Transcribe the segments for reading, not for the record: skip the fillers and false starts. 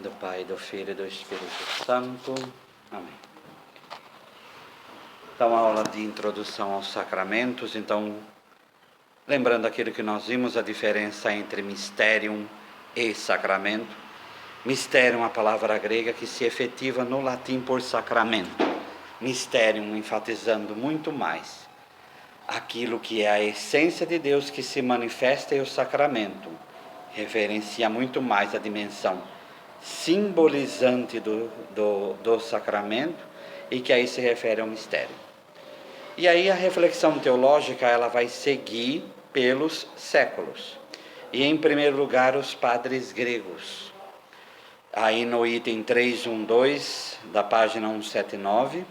do Pai, do Filho e do Espírito Santo. Amém. Então, a aula de introdução aos sacramentos. Então, lembrando aquilo que nós vimos, a diferença entre mysterium e sacramento. Mysterium é uma palavra grega que se efetiva no latim por sacramento. Mysterium enfatizando muito mais aquilo que é a essência de Deus que se manifesta, e o sacramento referencia muito mais a dimensão simbolizante do sacramento, e que aí se refere ao mistério. E aí a reflexão teológica ela vai seguir pelos séculos. E em primeiro lugar os padres gregos. Aí no item 312 da página 179,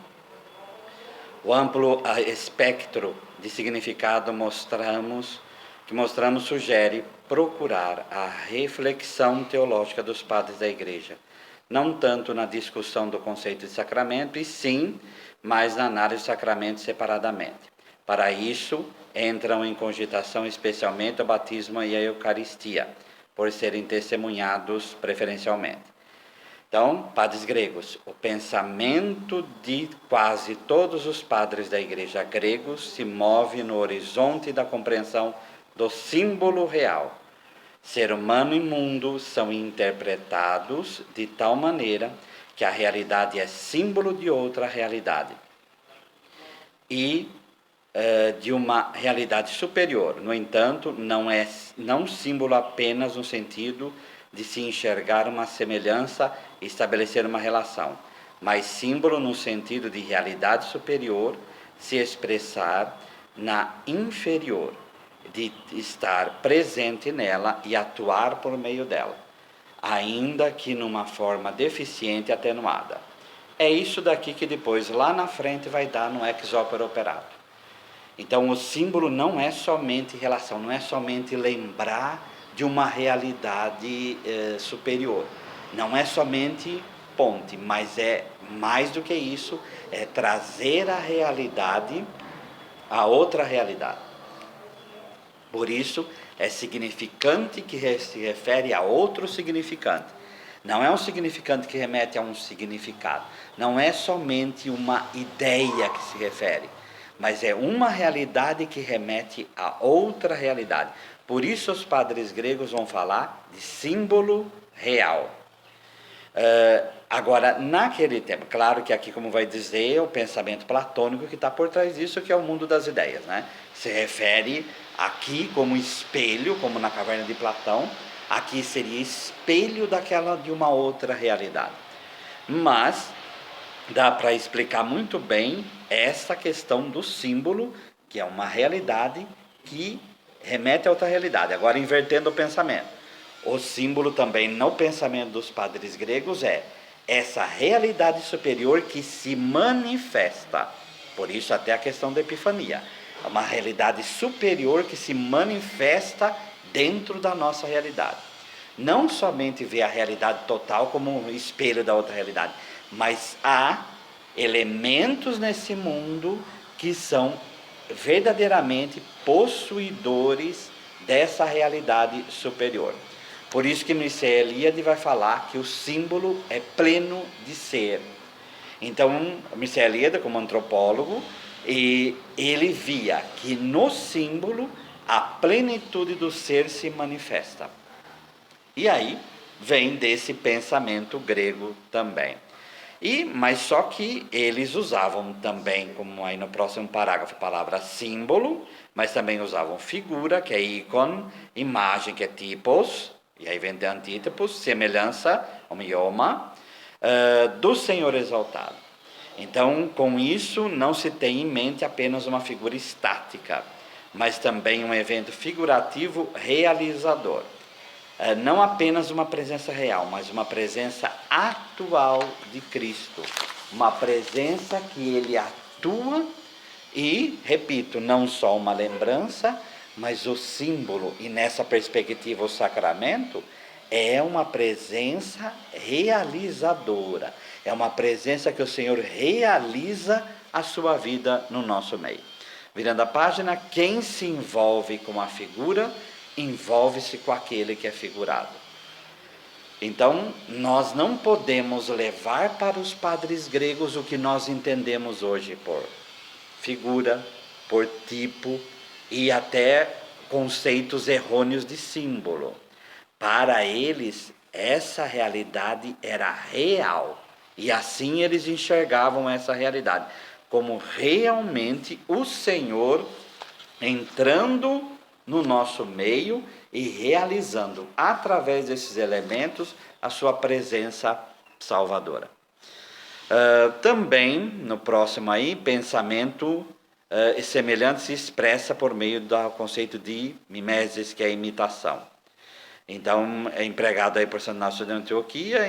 o amplo espectro de significado que mostramos sugere procurar a reflexão teológica dos padres da Igreja, não tanto na discussão do conceito de sacramento, e sim, mas na análise do sacramento separadamente. Para isso, entram em cogitação especialmente o batismo e a Eucaristia, por serem testemunhados preferencialmente. Então, padres gregos, o pensamento de quase todos os padres da Igreja gregos se move no horizonte da compreensão do símbolo real. Ser humano e mundo são interpretados de tal maneira que a realidade é símbolo de outra realidade e de uma realidade superior. No entanto, não símbolo apenas no sentido de se enxergar uma semelhança e estabelecer uma relação, mas símbolo no sentido de realidade superior se expressar na inferior, de estar presente nela e atuar por meio dela, ainda que numa forma deficiente e atenuada. É isso daqui que depois, lá na frente, vai dar no ex opere operato. Então, o símbolo não é somente relação, não é somente lembrar de uma realidade superior. Não é somente ponte, mas é mais do que isso, é trazer a realidade a outra realidade. Por isso, é significante que se refere a outro significante. Não é um significante que remete a um significado. Não é somente uma ideia que se refere, mas é uma realidade que remete a outra realidade. Por isso os padres gregos vão falar de símbolo real. Agora, naquele tempo, claro que aqui, como vai dizer, o pensamento platônico que está por trás disso, que é o mundo das ideias, né? Se refere aqui como espelho, como na caverna de Platão, aqui seria espelho de uma outra realidade. Mas dá para explicar muito bem essa questão do símbolo, que é uma realidade que remete a outra realidade. Agora, invertendo o pensamento. O símbolo também no pensamento dos padres gregos é essa realidade superior que se manifesta. Por isso até a questão da epifania. É uma realidade superior que se manifesta dentro da nossa realidade. Não somente ver a realidade total como um espelho da outra realidade, mas há elementos nesse mundo que são verdadeiramente possuidores dessa realidade superior. Por isso que Mircea Eliade vai falar que o símbolo é pleno de ser. Então, Mircea Eliade, como antropólogo, ele via que no símbolo a plenitude do ser se manifesta. E aí vem desse pensamento grego também. Mas só que eles usavam também, como aí no próximo parágrafo, a palavra símbolo, mas também usavam figura, que é ícon, imagem, que é typos, e aí vem de antítipos, semelhança, homioma, do Senhor exaltado. Então, com isso, não se tem em mente apenas uma figura estática, mas também um evento figurativo realizador. Não apenas uma presença real, mas uma presença atual de Cristo. Uma presença que ele atua e, repito, não só uma lembrança, mas o símbolo, e nessa perspectiva o sacramento, é uma presença realizadora. É uma presença que o Senhor realiza a sua vida no nosso meio. Virando a página, quem se envolve com a figura, envolve-se com aquele que é figurado. Então, nós não podemos levar para os padres gregos o que nós entendemos hoje por figura, por tipo e até conceitos errôneos de símbolo. Para eles, essa realidade era real. E assim eles enxergavam essa realidade, como realmente o Senhor entrando no nosso meio e realizando, através desses elementos, a sua presença salvadora. Também, no próximo aí, pensamento semelhante se expressa por meio do conceito de mimesis, que é a imitação. Então, é empregado aí por Santo Inácio de Antioquia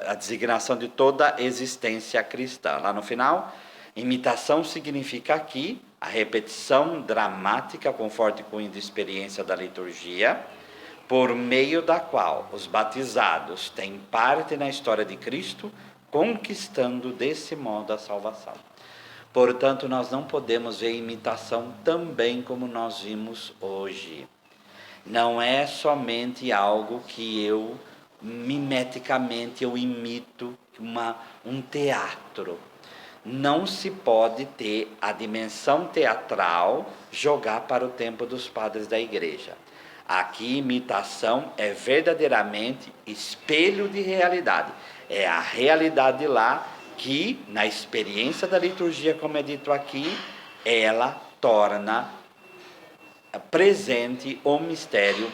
a designação de toda a existência cristã. Lá no final, imitação significa aqui a repetição dramática com forte cunho de experiência da liturgia, por meio da qual os batizados têm parte na história de Cristo, conquistando desse modo a salvação. Portanto, nós não podemos ver imitação também como nós vimos hoje. Não é somente algo que eu mimeticamente eu imito um teatro. Não se pode ter a dimensão teatral jogar para o tempo dos padres da igreja. Aqui imitação é verdadeiramente espelho de realidade. É a realidade lá que, na experiência da liturgia, como é dito aqui, ela torna presente o mistério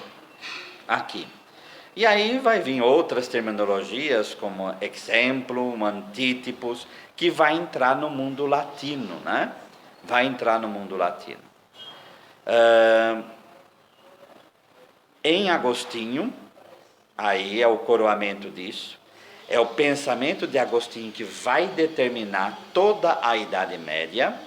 aqui. E aí vai vir outras terminologias, como exemplo, antítipos, que vai entrar no mundo latino, né? Vai entrar no mundo latino. Em Agostinho, aí é o coroamento disso, é o pensamento de Agostinho que vai determinar toda a Idade Média.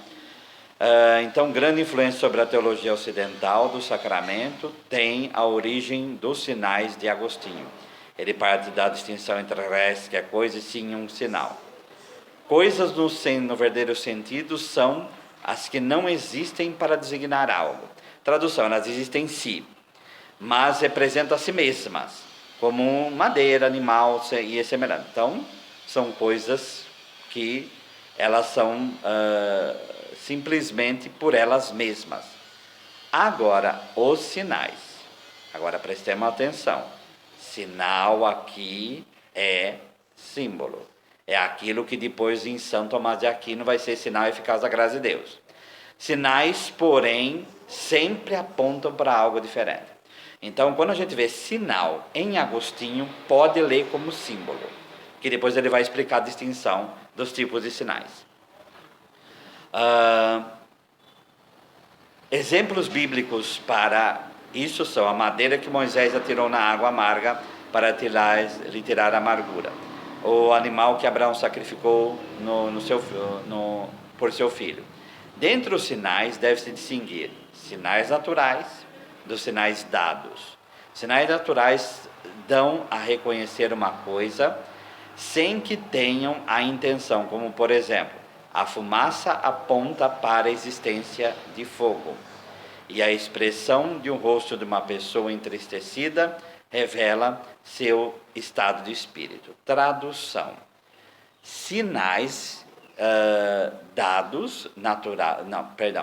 Então, grande influência sobre a teologia ocidental do sacramento tem a origem dos sinais de Agostinho. Ele parte da distinção entre res, que é coisa, e sim um sinal. Coisas no verdadeiro sentido são as que não existem para designar algo. Tradução, elas existem em si, mas representam a si mesmas, como madeira, animal e semelhante. Então, são coisas que elas são simplesmente por elas mesmas. Agora, os sinais. Agora, prestemos atenção. Sinal aqui é símbolo. É aquilo que depois em São Tomás de Aquino vai ser sinal eficaz da graça de Deus. Sinais, porém, sempre apontam para algo diferente. Então, quando a gente vê sinal em Agostinho, pode ler como símbolo, que depois ele vai explicar a distinção dos tipos de sinais. Exemplos bíblicos para isso são a madeira que Moisés atirou na água amarga para lhe tirar a amargura, o animal que Abraão sacrificou por seu filho. Dentre os sinais deve-se distinguir sinais naturais dos sinais dados. Sinais naturais dão a reconhecer uma coisa sem que tenham a intenção, como por exemplo, a fumaça aponta para a existência de fogo, e a expressão de um rosto de uma pessoa entristecida revela seu estado de espírito. Tradução: sinais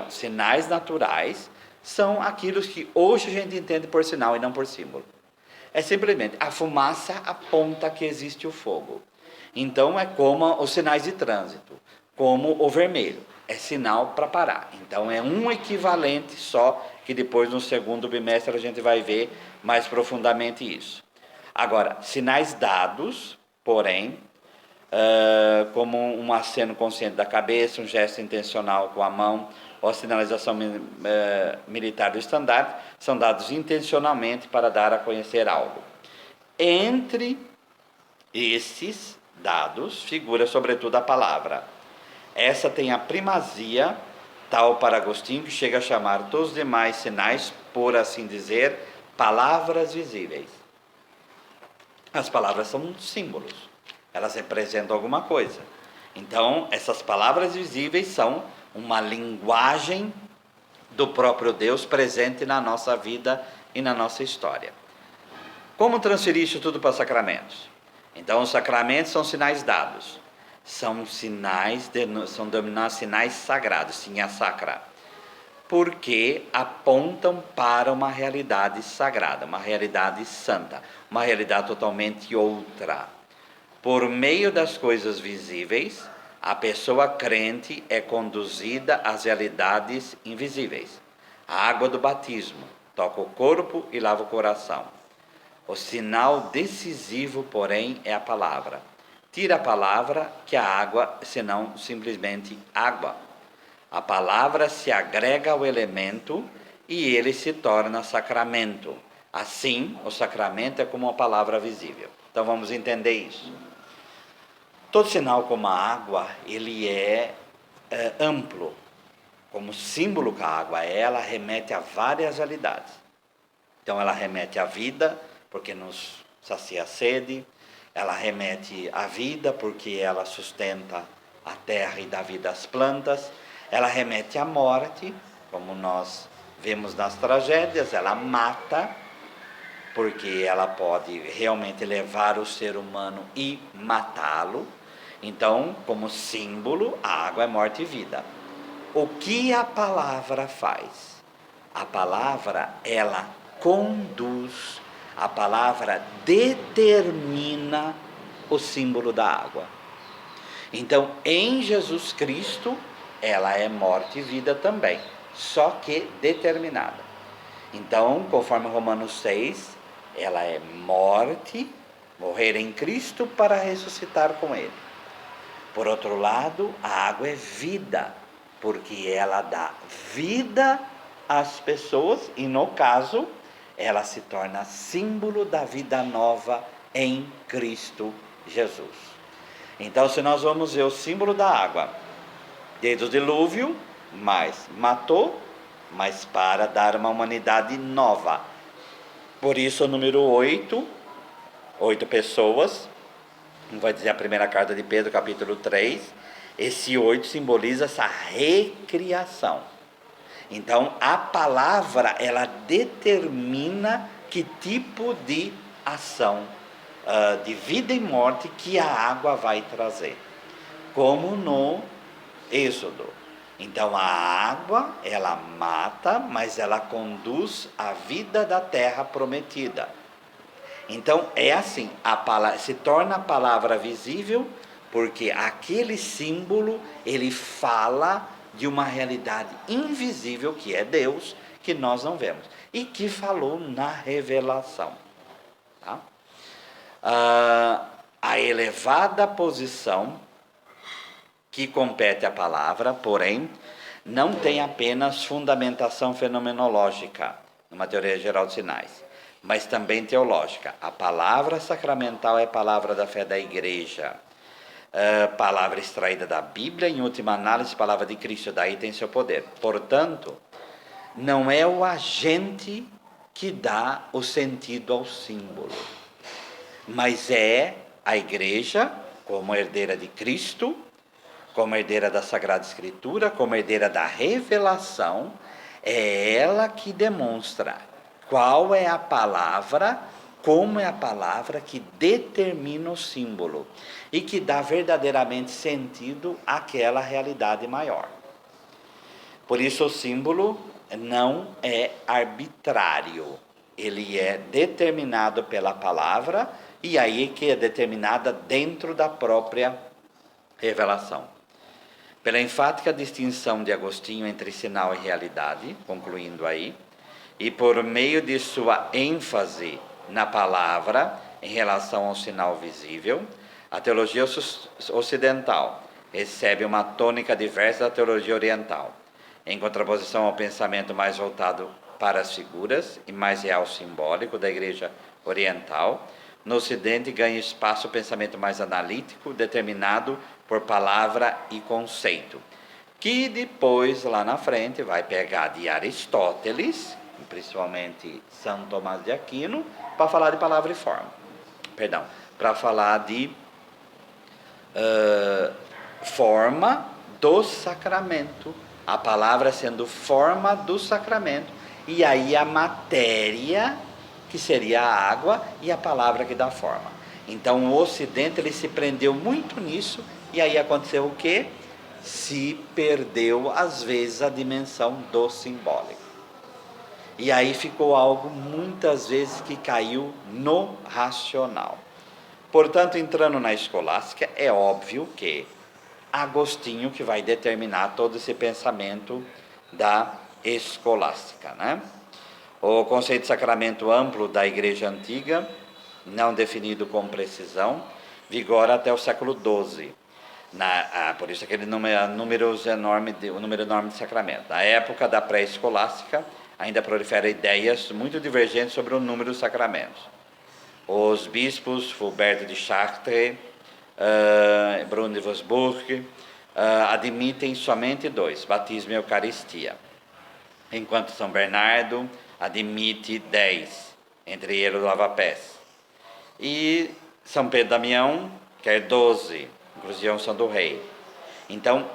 sinais naturais são aqueles que hoje a gente entende por sinal e não por símbolo. É simplesmente a fumaça aponta que existe o fogo. Então é como os sinais de trânsito, como o vermelho, é sinal para parar. Então é um equivalente só, que depois no segundo bimestre a gente vai ver mais profundamente isso. Agora, sinais dados, porém, como um aceno consciente da cabeça, um gesto intencional com a mão, ou a sinalização militar do estandarte, são dados intencionalmente para dar a conhecer algo. Entre esses dados figura sobretudo a palavra. Essa tem a primazia, tal para Agostinho, que chega a chamar todos os demais sinais, por assim dizer, palavras visíveis. As palavras são símbolos, elas representam alguma coisa. Então, essas palavras visíveis são uma linguagem do próprio Deus presente na nossa vida e na nossa história. Como transferir isso tudo para sacramentos? Então, os sacramentos são sinais dados. São sinais, são denominados sinais sagrados, sinha sacra, porque apontam para uma realidade sagrada, uma realidade santa, uma realidade totalmente outra. Por meio das coisas visíveis, a pessoa crente é conduzida às realidades invisíveis. A água do batismo toca o corpo e lava o coração. O sinal decisivo, porém, é a palavra. Tira a palavra que a água, senão simplesmente água. A palavra se agrega ao elemento e ele se torna sacramento. Assim, o sacramento é como uma palavra visível. Então vamos entender isso. Todo sinal como a água, ele é amplo. Como símbolo que a água é, ela remete a várias realidades. Então ela remete à vida, porque nos sacia a sede. Ela remete à vida, porque ela sustenta a terra e dá vida às plantas. Ela remete à morte, como nós vemos nas tragédias. Ela mata, porque ela pode realmente levar o ser humano e matá-lo. Então, como símbolo, a água é morte e vida. O que a palavra faz? A palavra, ela conduz, a palavra determina o símbolo da água. Então, em Jesus Cristo, ela é morte e vida também, só que determinada. Então, conforme Romanos 6, ela é morte, morrer em Cristo para ressuscitar com Ele. Por outro lado, a água é vida, porque ela dá vida às pessoas e, no caso, ela se torna símbolo da vida nova em Cristo Jesus. Então, se nós vamos ver o símbolo da água, desde o dilúvio, mas matou, mas para dar uma humanidade nova. Por isso, o número 8 pessoas, vai dizer a primeira carta de Pedro, capítulo 3, esse 8 simboliza essa recriação. Então, a palavra, ela determina que tipo de ação, de vida e morte, que a água vai trazer. Como no Êxodo. Então, a água, ela mata, mas ela conduz a vida da terra prometida. Então, é assim, se torna a palavra visível, porque aquele símbolo, ele fala de uma realidade invisível, que é Deus, que nós não vemos, e que falou na revelação. Tá? A elevada posição que compete à palavra, porém, não tem apenas fundamentação fenomenológica, numa teoria geral de sinais, mas também teológica. A palavra sacramental é palavra da fé da igreja, palavra extraída da Bíblia, em última análise, palavra de Cristo, daí tem seu poder. Portanto, não é o agente que dá o sentido ao símbolo, mas é a igreja, como herdeira de Cristo, como herdeira da Sagrada Escritura, como herdeira da revelação, é ela que demonstra qual é a palavra, como é a palavra que determina o símbolo e que dá verdadeiramente sentido àquela realidade maior. Por isso o símbolo não é arbitrário, ele é determinado pela palavra e aí que é determinada dentro da própria revelação. Pela enfática distinção de Agostinho entre sinal e realidade, concluindo aí, e por meio de sua ênfase na palavra em relação ao sinal visível, a teologia ocidental recebe uma tônica diversa da teologia oriental, em contraposição ao pensamento mais voltado para as figuras e mais real simbólico da igreja oriental. No Ocidente ganha espaço o pensamento mais analítico, determinado por palavra e conceito, que depois, lá na frente, vai pegar de Aristóteles, principalmente São Tomás de Aquino, para falar de palavra e forma. Para falar de forma do sacramento, a palavra sendo forma do sacramento, e aí a matéria que seria a água, e a palavra que dá forma. Então o Ocidente ele se prendeu muito nisso, e aí aconteceu o quê? Se perdeu às vezes a dimensão do simbólico. E aí ficou algo muitas vezes que caiu no racional. Portanto, entrando na escolástica, é óbvio que Agostinho que vai determinar todo esse pensamento da escolástica, né? O conceito de sacramento amplo da Igreja Antiga, não definido com precisão, vigora até o século XII. Por isso aquele número enorme de sacramentos. Na época da pré-escolástica, ainda proliferam ideias muito divergentes sobre o número dos sacramentos. Os bispos Fulberto de Chartres, Bruno de Würzburg, admitem somente 2, batismo e eucaristia, enquanto São Bernardo admite 10, entre eles o lava-pés. E São Pedro Damião quer 12, inclusive a unção do rei. Então,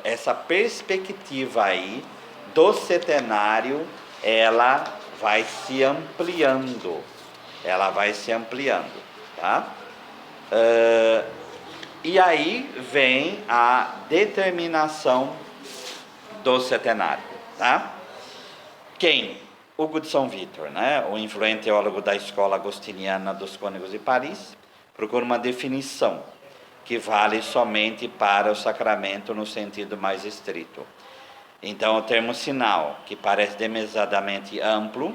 essa perspectiva aí do setenário, ela vai se ampliando. Tá? E aí vem a determinação do setenário. Tá? Quem? Hugo de São Vítor, né? O influente teólogo da escola agostiniana dos cônegos de Paris, procura uma definição que vale somente para o sacramento no sentido mais estrito. Então, o termo sinal, que parece demasiadamente amplo,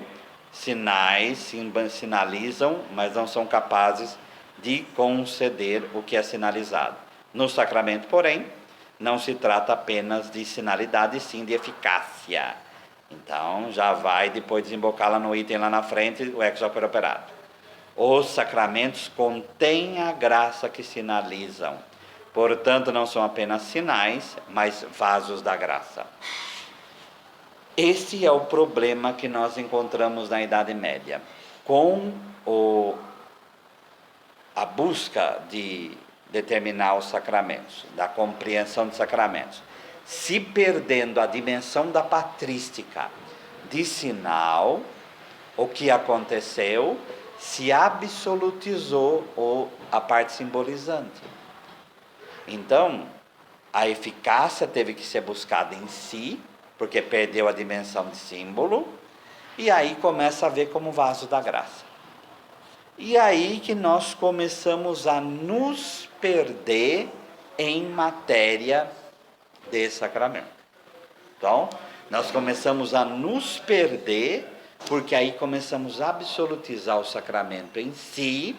sinais sinalizam, mas não são capazes de conceder o que é sinalizado. No sacramento, porém, não se trata apenas de sinalidade, sim de eficácia. Então, já vai depois desembocar lá no item lá na frente, o ex opere operato. Os sacramentos contêm a graça que sinalizam. Portanto, não são apenas sinais, mas vasos da graça. Esse é o problema que nós encontramos na Idade Média. Com a busca de determinar os sacramentos, da compreensão de sacramentos, se perdendo a dimensão da patrística de sinal, o que aconteceu? Se absolutizou a parte simbolizante. Então, a eficácia teve que ser buscada em si, porque perdeu a dimensão de símbolo, e aí começa a ver como vaso da graça. E aí que nós começamos a nos perder em matéria de sacramento. Então, nós começamos a nos perder, porque aí começamos a absolutizar o sacramento em si,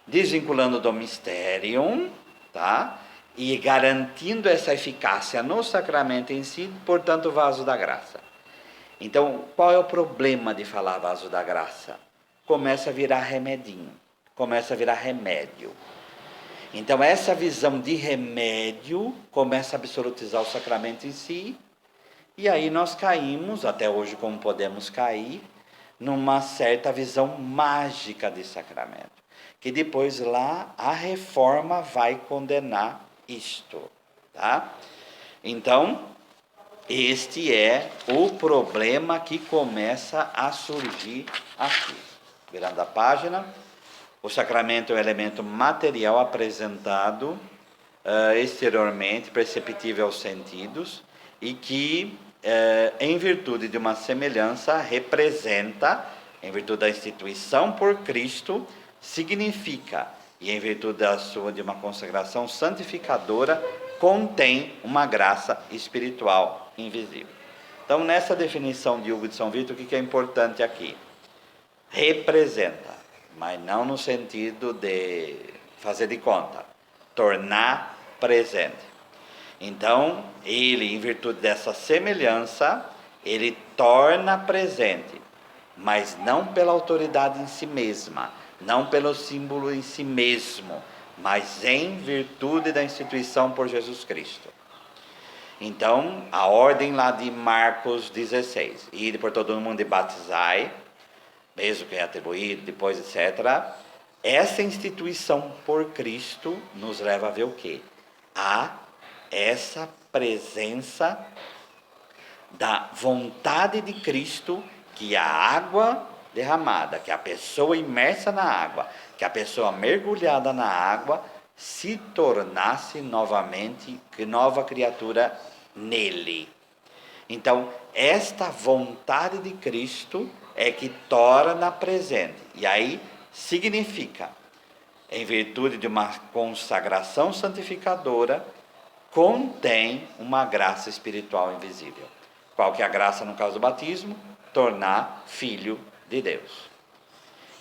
desvinculando do misterium, tá? E garantindo essa eficácia no sacramento em si, portanto, vaso da graça. Então, qual é o problema de falar vaso da graça? Começa a virar remedinho, começa a virar remédio. Então, essa visão de remédio começa a absolutizar o sacramento em si, e aí nós caímos, até hoje como podemos cair, numa certa visão mágica de sacramento, que depois lá a reforma vai condenar isto, tá? Então, este é o problema que começa a surgir aqui. Virando a página, o sacramento é um elemento material apresentado exteriormente, perceptível aos sentidos, e que, em virtude de uma semelhança, representa, em virtude da instituição por Cristo, significa, e em virtude de uma consagração santificadora, contém uma graça espiritual invisível. Então, nessa definição de Hugo de São Vítor, o que é importante aqui? Representa, mas não no sentido de fazer de conta, tornar presente. Então, ele, em virtude dessa semelhança, ele torna presente, mas não pela autoridade em si mesma, não pelo símbolo em si mesmo, mas em virtude da instituição por Jesus Cristo. Então, a ordem lá de Marcos 16, ide por todo mundo e batizai, mesmo que é atribuído, depois, etc. Essa instituição por Cristo nos leva a ver o quê? A essa presença da vontade de Cristo que a água derramada, que a pessoa imersa na água, que a pessoa mergulhada na água se tornasse novamente nova criatura nele. Então, esta vontade de Cristo é que torna presente. E aí significa, em virtude de uma consagração santificadora, contém uma graça espiritual invisível. Qual que é a graça no caso do batismo? Tornar filho de Deus.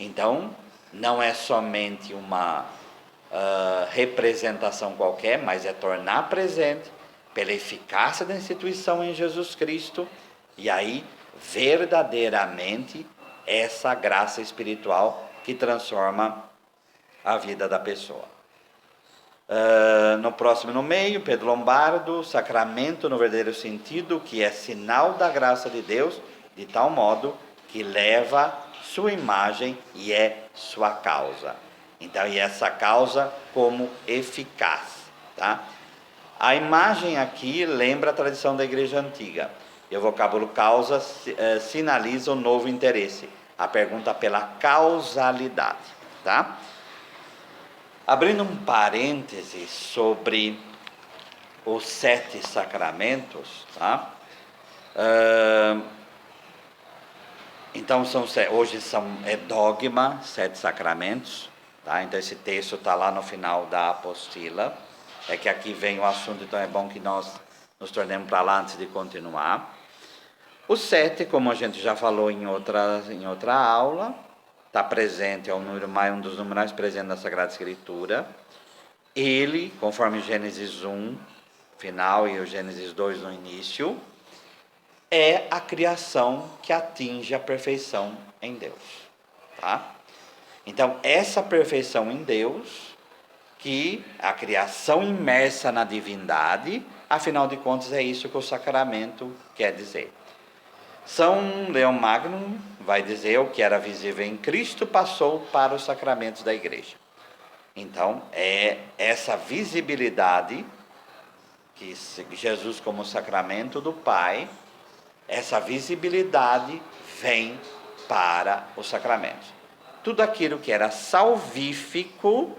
Então, não é somente uma representação qualquer, mas é tornar presente pela eficácia da instituição em Jesus Cristo, e aí verdadeiramente essa graça espiritual que transforma a vida da pessoa. No próximo, no meio, Pedro Lombardo, sacramento no verdadeiro sentido, que é sinal da graça de Deus, de tal modo que leva sua imagem e é sua causa. Então, e essa causa como eficaz, tá? A imagem aqui lembra a tradição da igreja antiga. E o vocábulo causa sinaliza o novo interesse, a pergunta pela causalidade, tá? Abrindo um parêntese sobre os 7 sacramentos, tá? Então, hoje é dogma, 7 sacramentos, tá? Então, esse texto está lá no final da apostila. É que aqui vem o assunto, então é bom que nós nos tornemos para lá antes de continuar. O 7, como a gente já falou em outra aula, está presente, é um dos numerais presentes na Sagrada Escritura. Ele, conforme Gênesis 1, final, e o Gênesis 2 no início, é a criação que atinge a perfeição em Deus, tá? Então, essa perfeição em Deus, que a criação imersa na divindade, afinal de contas é isso que o sacramento quer dizer. São Leão Magno vai dizer: o que era visível em Cristo passou para os sacramentos da igreja. Então, é essa visibilidade que Jesus como sacramento do Pai, essa visibilidade vem para os sacramentos. Tudo aquilo que era salvífico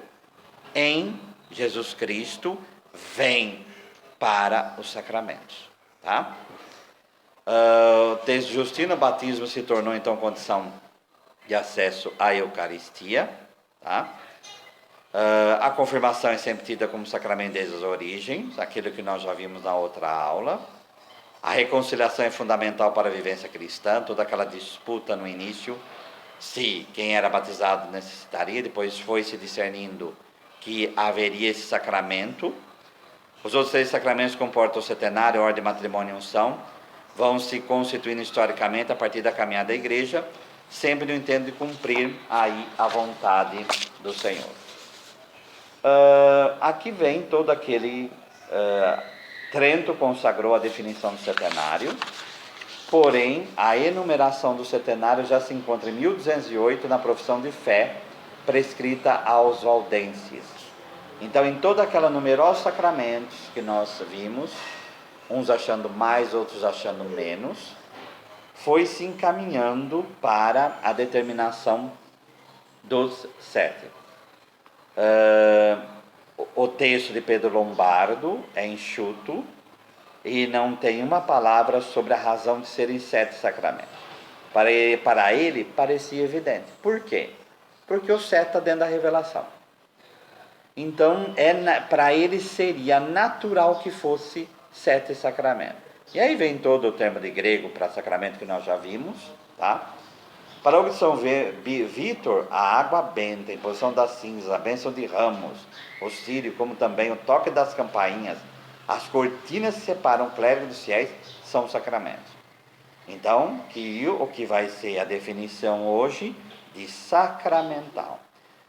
em Jesus Cristo vem para os sacramentos, tá? Desde Justino, o batismo se tornou então condição de acesso à Eucaristia, tá? A confirmação é sempre tida como sacramento desde as origens, aquilo que nós já vimos na outra aula. A reconciliação é fundamental para a vivência cristã, toda aquela disputa no início, se quem era batizado necessitaria, depois foi se discernindo que haveria esse sacramento. Os outros 3 sacramentos comportam o setenário, ordem, matrimônio e unção, vão se constituindo historicamente a partir da caminhada da igreja, sempre no intento de cumprir aí a vontade do Senhor. Aqui vem todo aquele... Trento consagrou a definição do setenário, porém a enumeração do setenário já se encontra em 1208 na profissão de fé prescrita aos valdenses. Então, em toda aquela numerosos sacramentos que nós vimos, uns achando mais, outros achando menos, foi se encaminhando para a determinação dos 7. O texto de Pedro Lombardo é enxuto e não tem uma palavra sobre a razão de serem 7 sacramentos. Para ele parecia evidente. Por quê? Porque o 7 está dentro da revelação. Então, para ele seria natural que fosse 7 sacramentos. E aí vem todo o termo de grego para sacramento que nós já vimos, tá? Para o de São Vítor, a água benta, a imposição das cinzas, a bênção de ramos, o círio, como também o toque das campainhas, as cortinas que separam o clérigo dos fiéis, são sacramentos. Então, o que vai ser a definição hoje de sacramental.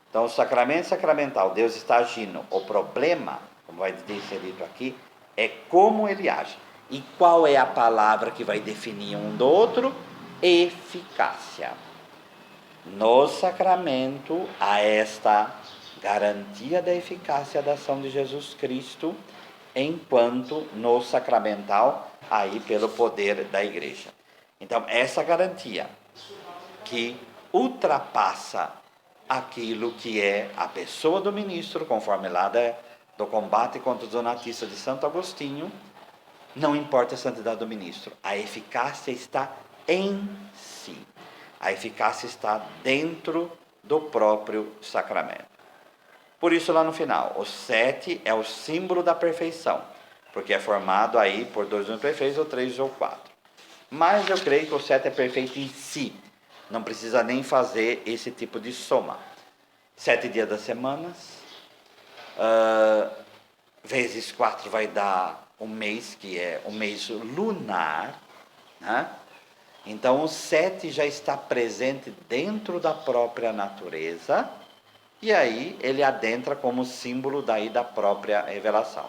Então, o sacramento sacramental, Deus está agindo. O problema, como vai ser dito aqui, é como ele age. E qual é a palavra que vai definir um do outro? Eficácia. No sacramento há esta garantia da eficácia da ação de Jesus Cristo, enquanto no sacramental, aí pelo poder da igreja. Então, essa garantia que ultrapassa aquilo que é a pessoa do ministro, conforme lá do combate contra os donatistas de Santo Agostinho. Não importa a santidade do ministro, a eficácia está em si. A eficácia está dentro do próprio sacramento. Por isso, lá no final, o 7 é o símbolo da perfeição, porque é formado aí por 2 números perfeitos, ou 3 ou 4. Mas eu creio que o 7 é perfeito em si. Não precisa nem fazer esse tipo de soma. 7 dias das semanas, vezes 4 vai dar um mês, que é o mês lunar, né? Então o 7 já está presente dentro da própria natureza, e aí ele adentra como símbolo daí da própria revelação.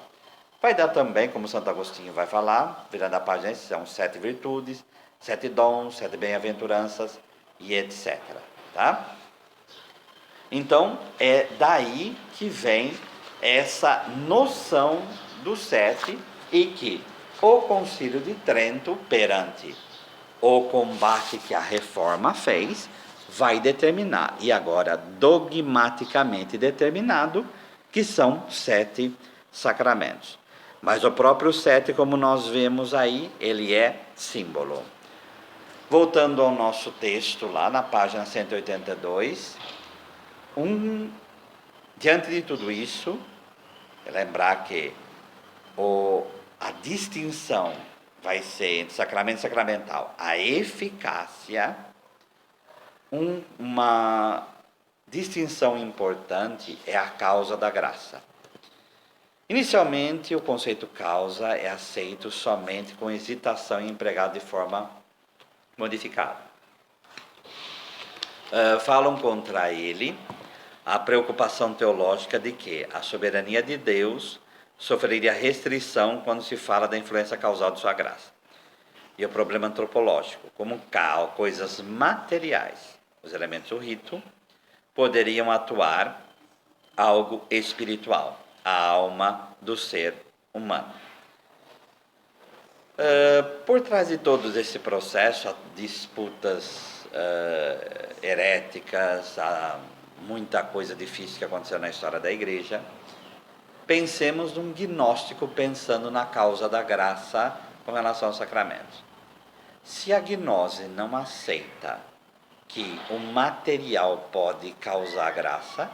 Vai dar também, como Santo Agostinho vai falar, virando a página, são 7 virtudes, 7 dons, 7 bem-aventuranças e etc. Tá? Então, é daí que vem essa noção do 7, e que o Concílio de Trento, perante o combate que a Reforma fez, vai determinar, e agora dogmaticamente determinado, que são 7 sacramentos. Mas o próprio 7, como nós vemos aí, ele é símbolo. Voltando ao nosso texto, lá na página 182, diante de tudo isso, lembrar que a distinção vai ser entre sacramento e sacramental, a eficácia. Uma distinção importante é a causa da graça. Inicialmente, o conceito causa é aceito somente com hesitação e empregado de forma modificada. Falam contra ele a preocupação teológica de que a soberania de Deus sofreria restrição quando se fala da influência causal de sua graça. E o problema antropológico, como coisas materiais, os elementos do rito, poderiam atuar algo espiritual, a alma do ser humano. Por trás de todo esse processo, há disputas heréticas, há muita coisa difícil que aconteceu na história da igreja. Pensemos num gnóstico pensando na causa da graça com relação aos sacramentos. Se a gnose não aceita que o material pode causar graça,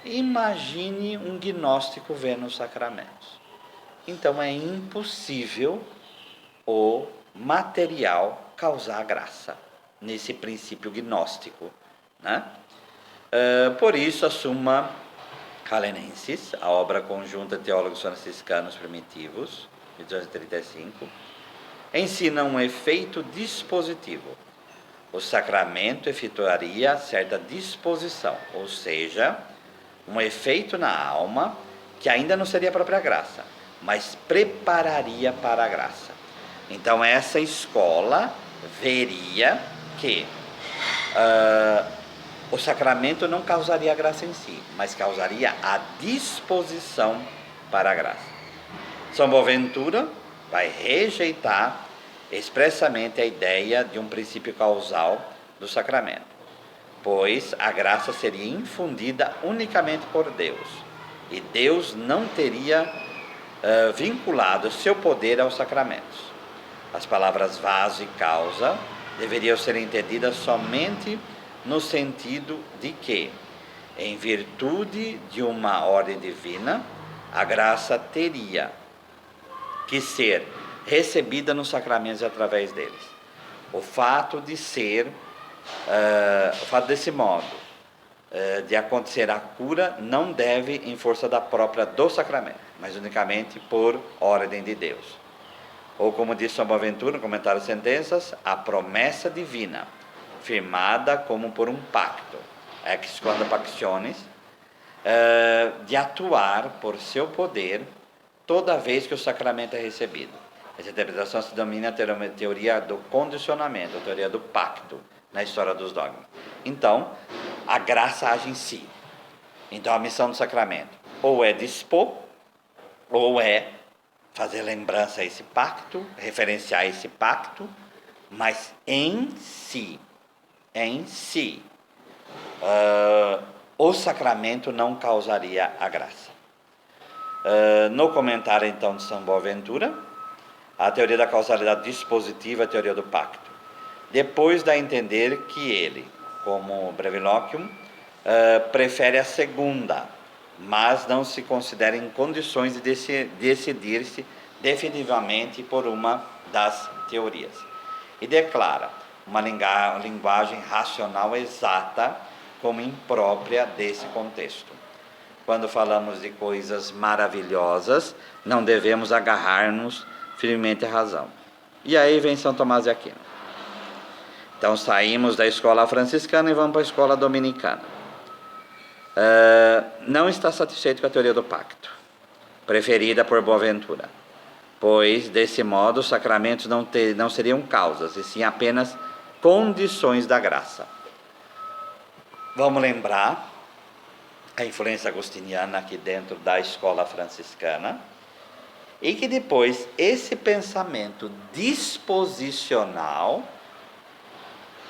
imagine um gnóstico vendo os sacramentos. Então é impossível o material causar graça, nesse princípio gnóstico, né? Por isso, a Summa Calenensis, a obra conjunta de teólogos franciscanos primitivos, de 1835, ensina um efeito dispositivo. O sacramento efetuaria certa disposição, ou seja, um efeito na alma que ainda não seria a própria graça, mas prepararia para a graça. Então, essa escola veria que o sacramento não causaria a graça em si, mas causaria a disposição para a graça. São Boaventura vai rejeitar expressamente a ideia de um princípio causal do sacramento, pois a graça seria infundida unicamente por Deus, e Deus não teria vinculado seu poder aos sacramentos. As palavras vaso e causa deveriam ser entendidas somente no sentido de que, em virtude de uma ordem divina, a graça teria que ser recebida nos sacramentos através deles. O fato de ser, o fato desse modo de acontecer a cura não deve em força da própria do sacramento, mas unicamente por ordem de Deus. Ou como diz São Boaventura no comentário às sentenças, a promessa divina, firmada como por um pacto, ex quando pactionis, de atuar por seu poder toda vez que o sacramento é recebido. Essa interpretação se denomina a teoria do condicionamento, a teoria do pacto, na história dos dogmas. Então, a graça age em si. Então, a missão do sacramento ou é dispor, ou é fazer lembrança a esse pacto, referenciar esse pacto, mas em si. em si, o sacramento não causaria a graça. No comentário, então, de São Boaventura, a teoria da causalidade dispositiva, a teoria do pacto, depois dá a entender que ele, como breviloquium, prefere a segunda, mas não se considera em condições de decidir-se definitivamente por uma das teorias. E declara uma linguagem racional exata como imprópria desse contexto. Quando falamos de coisas maravilhosas, não devemos agarrar-nos firmemente à razão. E aí vem São Tomás de Aquino. Então saímos da escola franciscana e vamos para a escola dominicana. Não está satisfeito com a teoria do pacto, preferida por Boaventura, pois, desse modo, os sacramentos não seriam causas, e sim apenas condições da graça. Vamos lembrar a influência agostiniana aqui dentro da escola franciscana, e que depois esse pensamento disposicional,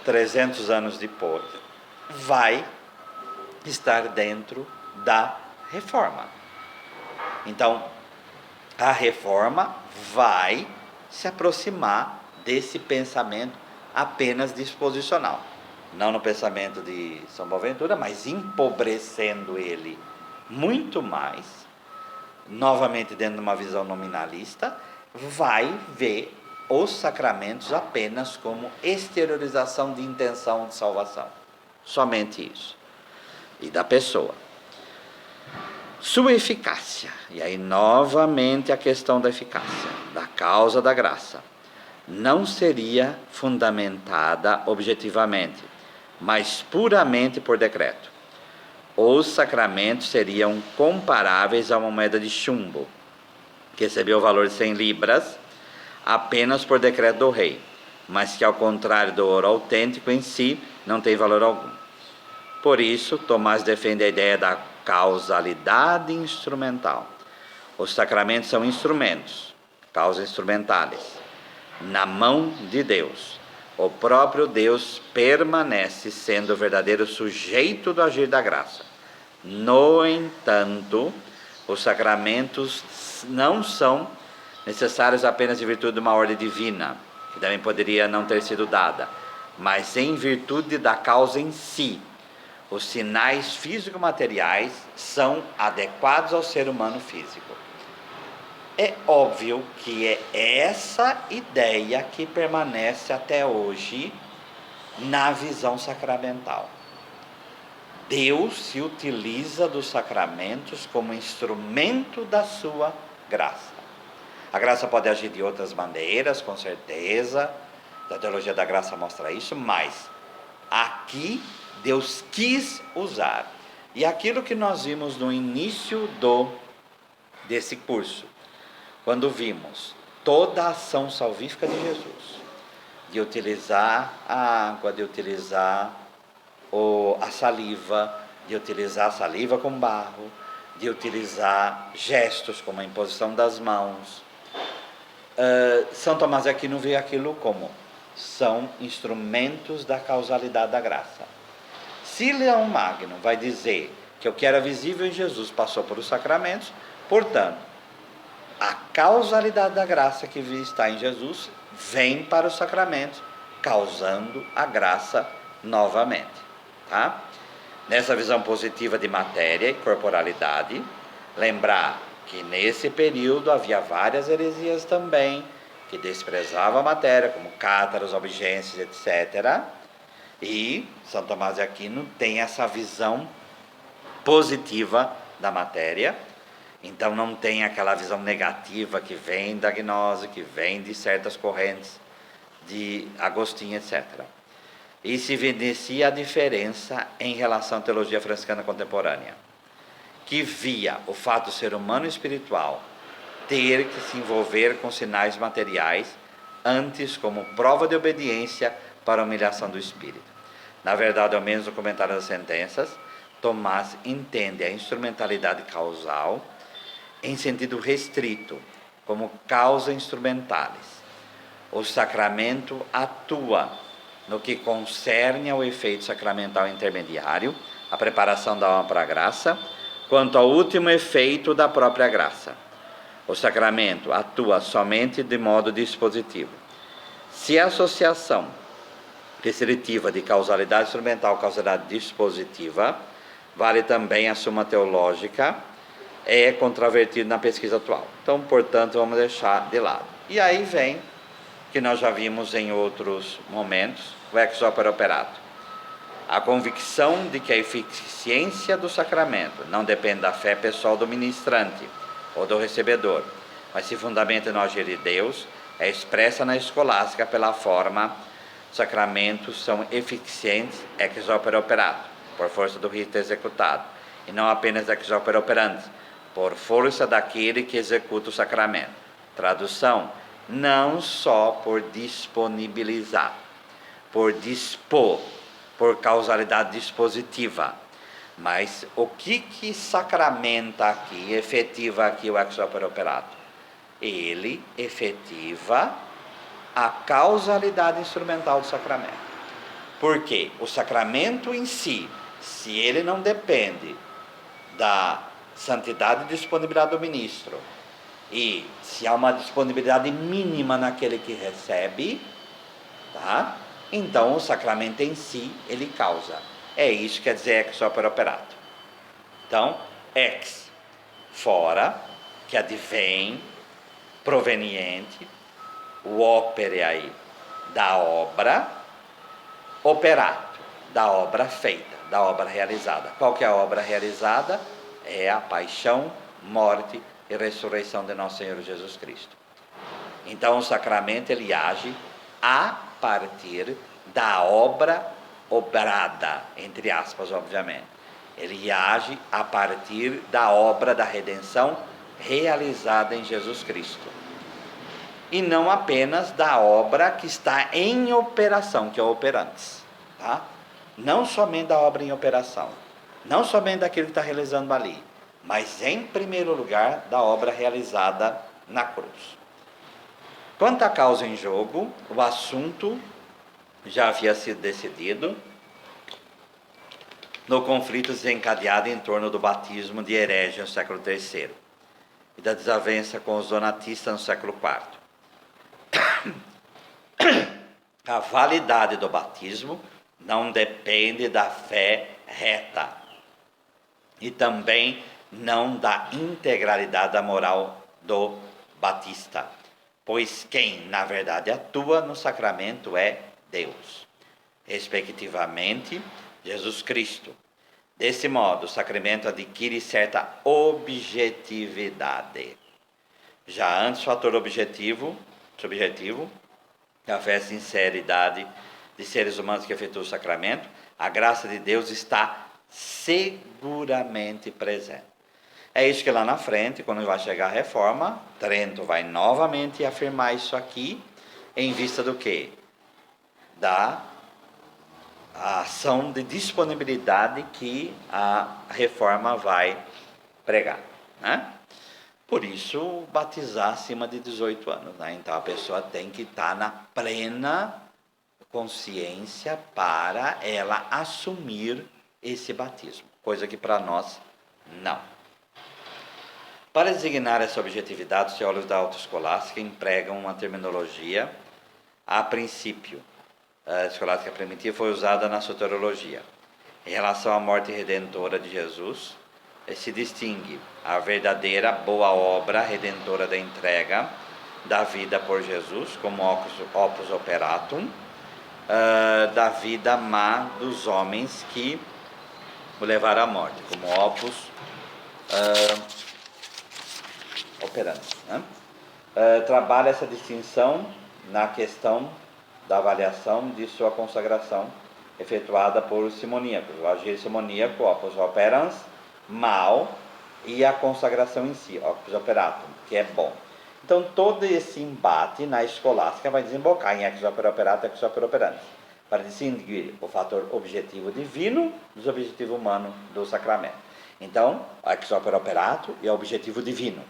300 anos depois, vai estar dentro da reforma. Então, a reforma vai se aproximar desse pensamento apenas disposicional. Não no pensamento de São Boaventura, mas empobrecendo ele muito mais, novamente dentro de uma visão nominalista, vai ver os sacramentos apenas como exteriorização de intenção de salvação. Somente isso. E da pessoa. Sua eficácia, e aí novamente a questão da eficácia, da causa da graça, não seria fundamentada objetivamente, mas puramente por decreto. Os sacramentos seriam comparáveis a uma moeda de chumbo, que recebeu o valor de 100 libras, apenas por decreto do rei, mas que, ao contrário do ouro autêntico em si, não tem valor algum. Por isso, Tomás defende a ideia da causalidade instrumental. Os sacramentos são instrumentos, causas instrumentales, na mão de Deus. O próprio Deus permanece sendo o verdadeiro sujeito do agir da graça. No entanto, os sacramentos não são necessários apenas em virtude de uma ordem divina, que também poderia não ter sido dada, mas em virtude da causa em si. Os sinais físico-materiais são adequados ao ser humano físico. É óbvio que é essa ideia que permanece até hoje na visão sacramental. Deus se utiliza dos sacramentos como instrumento da sua graça. A graça pode agir de outras maneiras, com certeza. A teologia da graça mostra isso, mas aqui Deus quis usar. E aquilo que nós vimos no início desse curso, quando vimos toda a ação salvífica de Jesus, de utilizar a água, de utilizar a saliva, de utilizar a saliva com barro, de utilizar gestos como a imposição das mãos, São Tomás de Aquino vê aquilo como são instrumentos da causalidade da graça. Se Leão Magno vai dizer que o que era visível em Jesus passou por os sacramentos, portanto, a causalidade da graça que está em Jesus vem para os sacramentos, causando a graça novamente. Tá? Nessa visão positiva de matéria e corporalidade, lembrar que nesse período havia várias heresias também, que desprezavam a matéria, como cátaros, albigenses, etc. E São Tomás de Aquino tem essa visão positiva da matéria, então não tem aquela visão negativa que vem da gnose, que vem de certas correntes de Agostinho, etc. E se evidencia a diferença em relação à teologia franciscana contemporânea, que via o fato do ser humano espiritual ter que se envolver com sinais materiais antes como prova de obediência para a humilhação do espírito. Na verdade, ao menos no comentário das sentenças, Tomás entende a instrumentalidade causal em sentido restrito, como causa instrumentalis. O sacramento atua no que concerne ao efeito sacramental intermediário, a preparação da alma para a graça, quanto ao último efeito da própria graça. O sacramento atua somente de modo dispositivo. Se a associação restritiva de causalidade instrumental, causalidade dispositiva, vale também a Suma Teológica, é controvertido na pesquisa atual. Então, portanto, vamos deixar de lado. E aí vem, que nós já vimos em outros momentos, o ex opere operato. A convicção de que a eficiência do sacramento não depende da fé pessoal do ministrante ou do recebedor, mas se fundamenta no agir de Deus, é expressa na escolástica pela forma: os sacramentos são eficientes ex opere operato, por força do rito executado, e não apenas ex opere operandi, por força daquele que executa o sacramento. Tradução: não só por disponibilizar, por dispor, por causalidade dispositiva, mas o que sacramenta aqui, efetiva aqui o ex opere operato? Ele efetiva a causalidade instrumental do sacramento. Porque o sacramento em si, se ele não depende da santidade e disponibilidade do ministro, e se há uma disponibilidade mínima naquele que recebe, tá? Então o sacramento em si, ele causa. É isso que quer dizer ex opere operato. Então, ex, fora, que advém, proveniente, o opere aí, da obra, operato, da obra feita, da obra realizada. Qual que é a obra realizada? É a paixão, morte e ressurreição de nosso Senhor Jesus Cristo. Então o sacramento, ele age a partir da obra obrada, entre aspas, obviamente. Ele age a partir da obra da redenção realizada em Jesus Cristo. E não apenas da obra que está em operação, que é o operantes. Tá? Não somente da obra em operação, não somente daquilo que está realizando ali, mas em primeiro lugar da obra realizada na cruz. Quanto à causa em jogo, o assunto já havia sido decidido no conflito desencadeado em torno do batismo de herege no século III e da desavença com os donatistas no século IV. A validade do batismo não depende da fé reta e também não da integralidade da moral do batista, pois quem, na verdade, atua no sacramento é Deus, respectivamente, Jesus Cristo. Desse modo, o sacramento adquire certa objetividade. Já antes, o fator subjetivo, a fé e sinceridade de seres humanos que efetuam o sacramento, a graça de Deus está seguramente presente. É isso que lá na frente, quando vai chegar a reforma, Trento vai novamente afirmar isso aqui, em vista do quê? Da ação de disponibilidade que a reforma vai pregar, né? Por isso, batizar acima de 18 anos, né? Então a pessoa tem que estar na plena consciência para ela assumir esse batismo, coisa que para nós não. Para designar essa objetividade, os teólogos da autoescolástica empregam uma terminologia. A princípio, a escolástica primitiva foi usada na soteriologia. Em relação à morte redentora de Jesus, se distingue a verdadeira boa obra redentora da entrega da vida por Jesus, como opus operatum, da vida má dos homens que o levaram à morte, como opus operandi, né? Trabalha essa distinção na questão da avaliação de sua consagração efetuada por simoníacos, o agir simoníaco, opus operans, mal, e a consagração em si, opus operatum, que é bom. Então todo esse embate na escolástica vai desembocar em ex opere operatum e ex opere operandi, para distinguir o fator objetivo divino dos objetivos humanos do sacramento. Então, o ex opere operatum é o objetivo divino,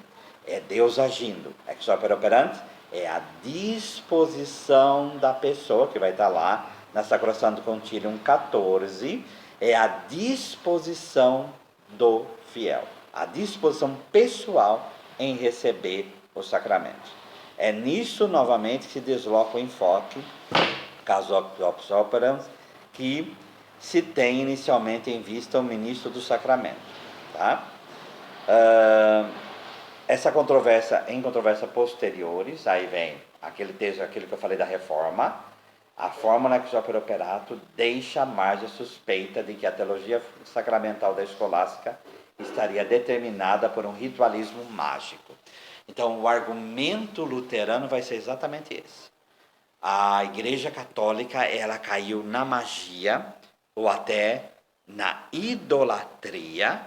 é Deus agindo. Ex opere operandi é a disposição da pessoa que vai estar lá na Sacrosanto Concilium 14, é a disposição do fiel, a disposição pessoal em receber os sacramentos. É nisso, novamente, que se desloca o enfoque, caso opus operans, que se tem inicialmente em vista o ministro do sacramento. Tá? Essa controvérsia, em controvérsia posteriores, aí vem aquele texto, aquilo que eu falei da reforma, a fórmula que opera operato deixa margem suspeita de que a teologia sacramental da escolástica estaria determinada por um ritualismo mágico. Então, o argumento luterano vai ser exatamente esse. A Igreja Católica, ela caiu na magia ou até na idolatria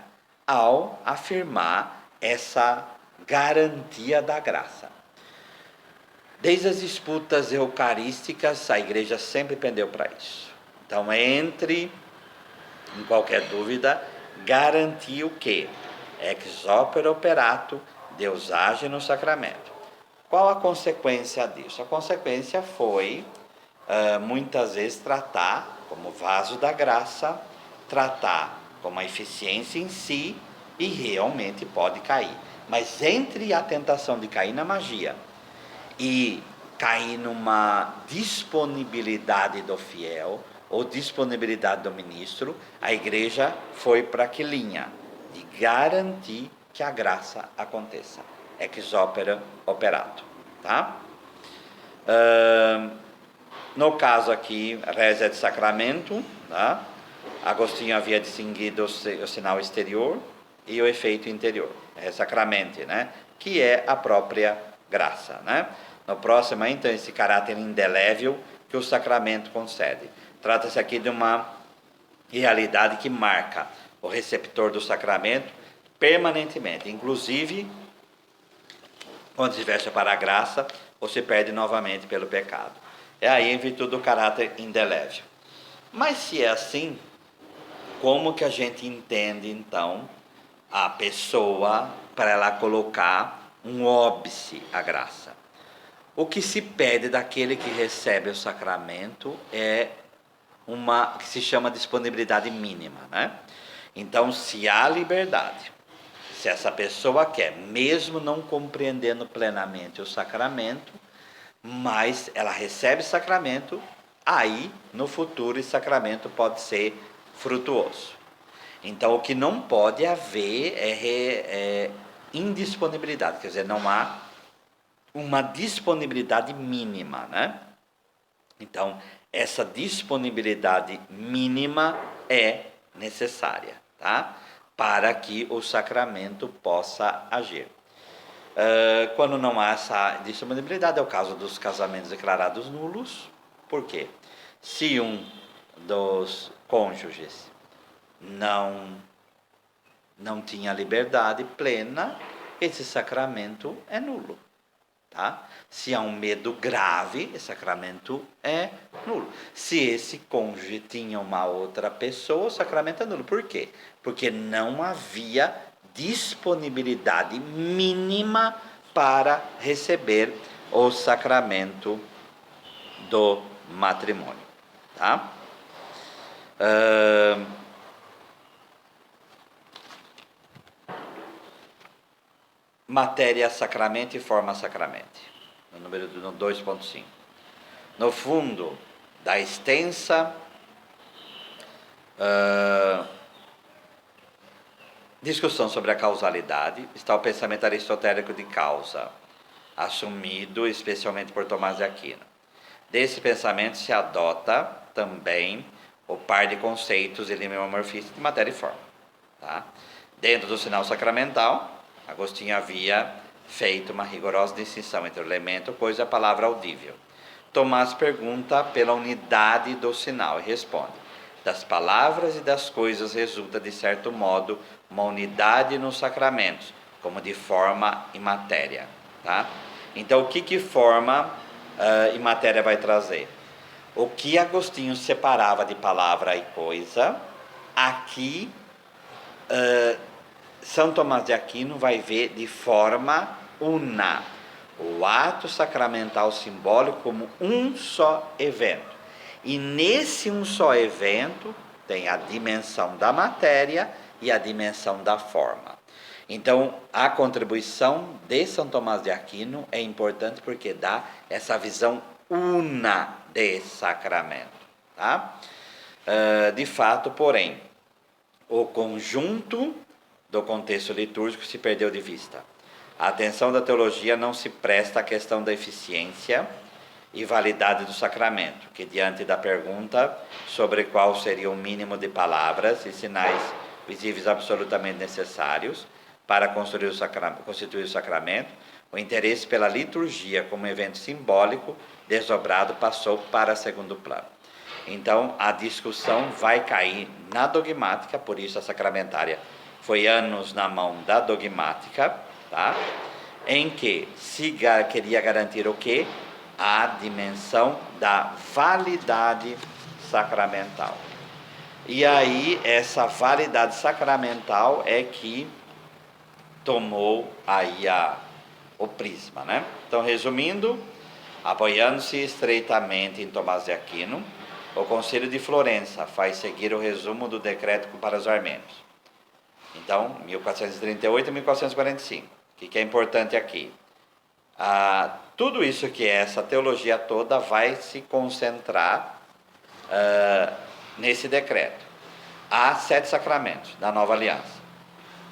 ao afirmar essa garantia da graça. Desde as disputas eucarísticas, a Igreja sempre pendeu para isso. Então, em qualquer dúvida, garantir o quê? Ex opere operato, Deus age no sacramento. Qual a consequência disso? A consequência foi, muitas vezes, tratar como vaso da graça, tratar como a eficiência em si, e realmente pode cair. Mas entre a tentação de cair na magia e cair numa disponibilidade do fiel ou disponibilidade do ministro, a Igreja foi para que linha? De garantir que a graça aconteça. Ex opere operato. Tá? No caso aqui, res et sacramento, tá? Agostinho havia distinguido o sinal exterior e o efeito interior, é sacramente, né? Que é a própria graça, né? No próximo, então, esse caráter indelével que o sacramento concede. Trata-se aqui de uma realidade que marca o receptor do sacramento permanentemente, inclusive quando se veste para a graça ou se perde novamente pelo pecado. É aí em virtude do caráter indelével. Mas se é assim, como que a gente entende, então, a pessoa para ela colocar um óbice à graça? O que se pede daquele que recebe o sacramento é uma que se chama disponibilidade mínima, né? Então, se há liberdade, se essa pessoa quer, mesmo não compreendendo plenamente o sacramento, mas ela recebe sacramento, aí, no futuro, esse sacramento pode ser frutuoso. Então, o que não pode haver é indisponibilidade, quer dizer, não há uma disponibilidade mínima, né? Então, essa disponibilidade mínima é necessária, tá? Para que o sacramento possa agir. Quando não há essa disponibilidade, é o caso dos casamentos declarados nulos. Por quê? Se um dos cônjuges não tinha liberdade plena, esse sacramento é nulo. Tá? Se há um medo grave, esse sacramento é nulo. Se esse cônjuge tinha uma outra pessoa, o sacramento é nulo. Por quê? Porque não havia disponibilidade mínima para receber o sacramento do matrimônio. Tá? Matéria sacramente e forma sacramente, no número 2.5. No fundo da extensa discussão sobre a causalidade está o pensamento aristotélico de causa, assumido especialmente por Tomás de Aquino. Desse pensamento se adota também o par de conceitos elimomorfistas de matéria e forma. Tá? Dentro do sinal sacramental, Agostinho havia feito uma rigorosa distinção entre o elemento, coisa e a palavra audível. Tomás pergunta pela unidade do sinal e responde: das palavras e das coisas resulta, de certo modo, uma unidade nos sacramentos, como de forma e matéria. Tá? Então, o que forma e matéria vai trazer? O que Agostinho separava de palavra e coisa, aqui São Tomás de Aquino vai ver de forma una o ato sacramental simbólico como um só evento. E nesse um só evento tem a dimensão da matéria e a dimensão da forma. Então, a contribuição de São Tomás de Aquino é importante porque dá essa visão una de sacramento. Tá? De fato, porém, o conjunto do contexto litúrgico se perdeu de vista. A atenção da teologia não se presta à questão da eficiência e validade do sacramento, que diante da pergunta sobre qual seria o mínimo de palavras e sinais visíveis absolutamente necessários para constituir o sacramento, o interesse pela liturgia como evento simbólico desdobrado passou para segundo plano. Então, a discussão vai cair na dogmática, por isso a sacramentária foi anos na mão da dogmática, tá? Em que se queria garantir o quê? A dimensão da validade sacramental. E aí, essa validade sacramental é que tomou aí o prisma, né? Então, resumindo, apoiando-se estreitamente em Tomás de Aquino, o Concílio de Florença faz seguir o resumo do decreto para os armênios. Então, 1438 e 1445. O que é importante aqui? Tudo isso que é essa teologia toda vai se concentrar nesse decreto. Há 7 sacramentos da nova aliança.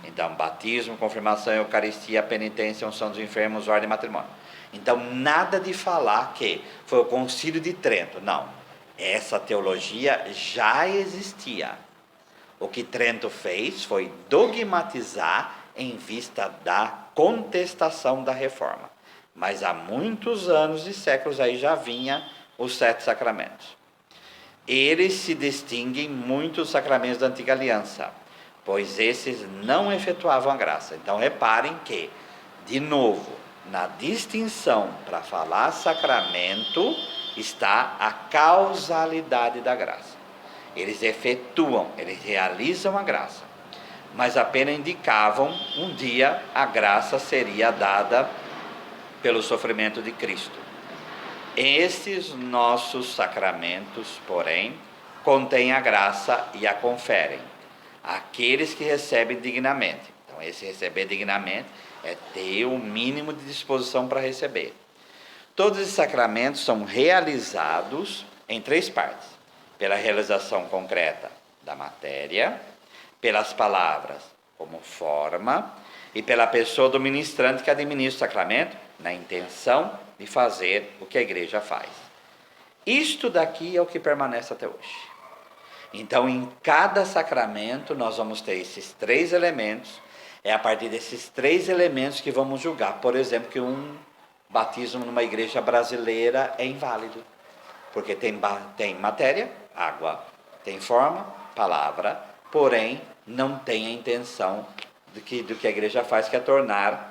Então, batismo, confirmação, eucaristia, penitência, unção dos enfermos, ordem e matrimônio. Então, nada de falar que foi o Concílio de Trento. Não. Essa teologia já existia. O que Trento fez foi dogmatizar em vista da contestação da reforma. Mas há muitos anos e séculos aí já vinha os 7 sacramentos. Eles se distinguem muito dos sacramentos da antiga aliança, pois esses não efetuavam a graça. Então reparem que, de novo, na distinção para falar sacramento está a causalidade da graça. Eles efetuam, eles realizam a graça, mas apenas indicavam um dia a graça seria dada pelo sofrimento de Cristo. Esses nossos sacramentos, porém, contêm a graça e a conferem àqueles que recebem dignamente. Então, esse receber dignamente é ter o mínimo de disposição para receber. Todos esses sacramentos são realizados em 3 partes: pela realização concreta da matéria, pelas palavras como forma e pela pessoa do ministrante que administra o sacramento na intenção de fazer o que a igreja faz. Isto daqui é o que permanece até hoje. Então, em cada sacramento nós vamos ter esses 3 elementos. É a partir desses 3 elementos que vamos julgar, por exemplo, que um batismo numa igreja brasileira é inválido, porque tem matéria, água, tem forma, palavra, porém não tem a intenção do que a igreja faz, que é tornar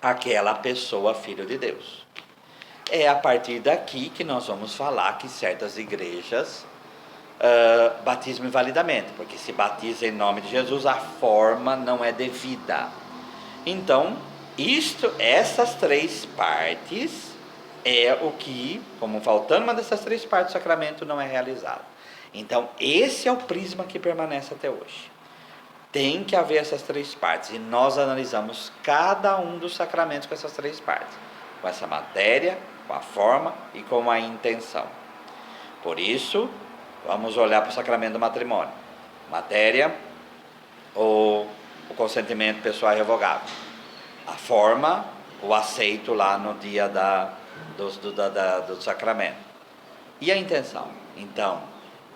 aquela pessoa filho de Deus. É a partir daqui que nós vamos falar que certas igrejas batismo invalidamente, porque se batiza em nome de Jesus, a forma não é devida. Então, essas 3 partes é o que, como faltando uma dessas 3 partes, o sacramento não é realizado. Então, esse é o prisma que permanece até hoje. Tem que haver essas 3 partes, e nós analisamos cada um dos sacramentos com essas 3 partes, com essa matéria, com a forma e com a intenção. Por isso, vamos olhar para o sacramento do matrimônio. Matéria, o consentimento pessoal irrevogável. A forma, o aceito lá no dia do sacramento. E a intenção? Então,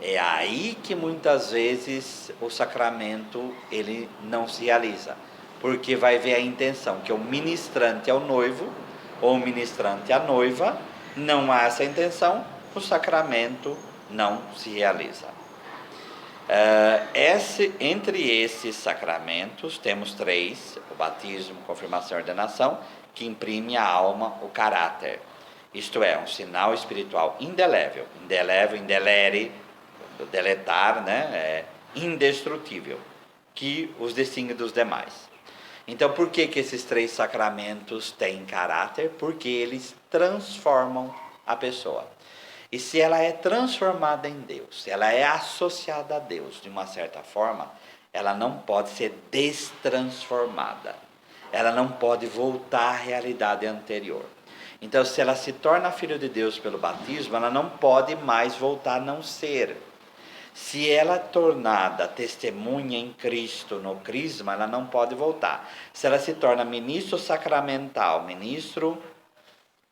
é aí que muitas vezes o sacramento ele não se realiza, porque vai ver a intenção, que o ministrante é o noivo, ou o ministrante é a noiva, não há essa intenção, o sacramento não se realiza. Entre esses sacramentos temos 3, o batismo, confirmação e ordenação, que imprime à alma o caráter, isto é, um sinal espiritual indelével, indelere, deletar, né? É indestrutível, que os distingue dos demais. Então, por que esses 3 sacramentos têm caráter? Porque eles transformam a pessoa. E se ela é transformada em Deus, se ela é associada a Deus de uma certa forma, ela não pode ser destransformada. Ela não pode voltar à realidade anterior. Então, se ela se torna filho de Deus pelo batismo, ela não pode mais voltar a não ser. Se ela é tornada testemunha em Cristo no crisma, ela não pode voltar. Se ela se torna ministro sacramental, ministro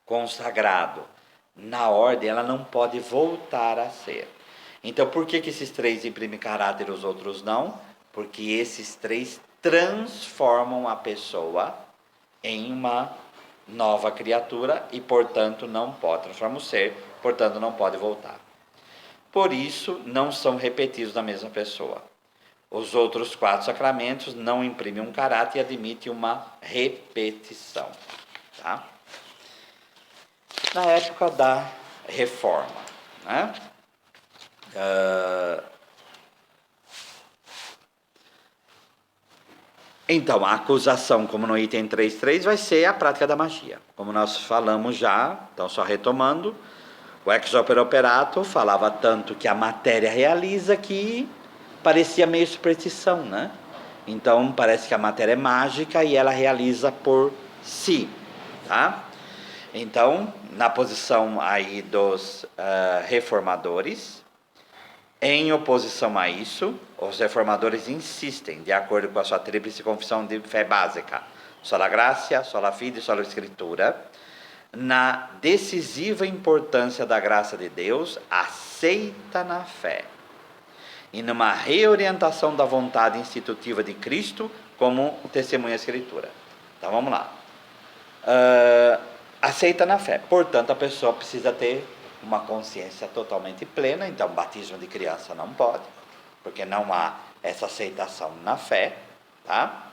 consagrado, na ordem, ela não pode voltar a ser. Então, por que esses três imprimem caráter e os outros não? Porque esses três transformam a pessoa em uma nova criatura e, portanto, não pode transformar o ser, portanto, não pode voltar. Por isso, não são repetidos na mesma pessoa. Os outros 4 sacramentos não imprimem um caráter e admitem uma repetição. Tá? Na época da Reforma, né? Então, a acusação, como no item 3.3, vai ser a prática da magia. Como nós falamos já, então só retomando, o ex opere operato falava tanto que a matéria realiza que parecia meio superstição, né? Então, parece que a matéria é mágica e ela realiza por si, tá? Então, na posição aí dos reformadores, em oposição a isso, os reformadores insistem, de acordo com a sua tríplice confissão de fé básica, sola gratia, sola fide e sola escritura, na decisiva importância da graça de Deus aceita na fé e numa reorientação da vontade institutiva de Cristo como testemunha da escritura. Então vamos lá. Aceita na fé, portanto a pessoa precisa ter uma consciência totalmente plena. Então batismo de criança não pode, porque não há essa aceitação na fé, tá?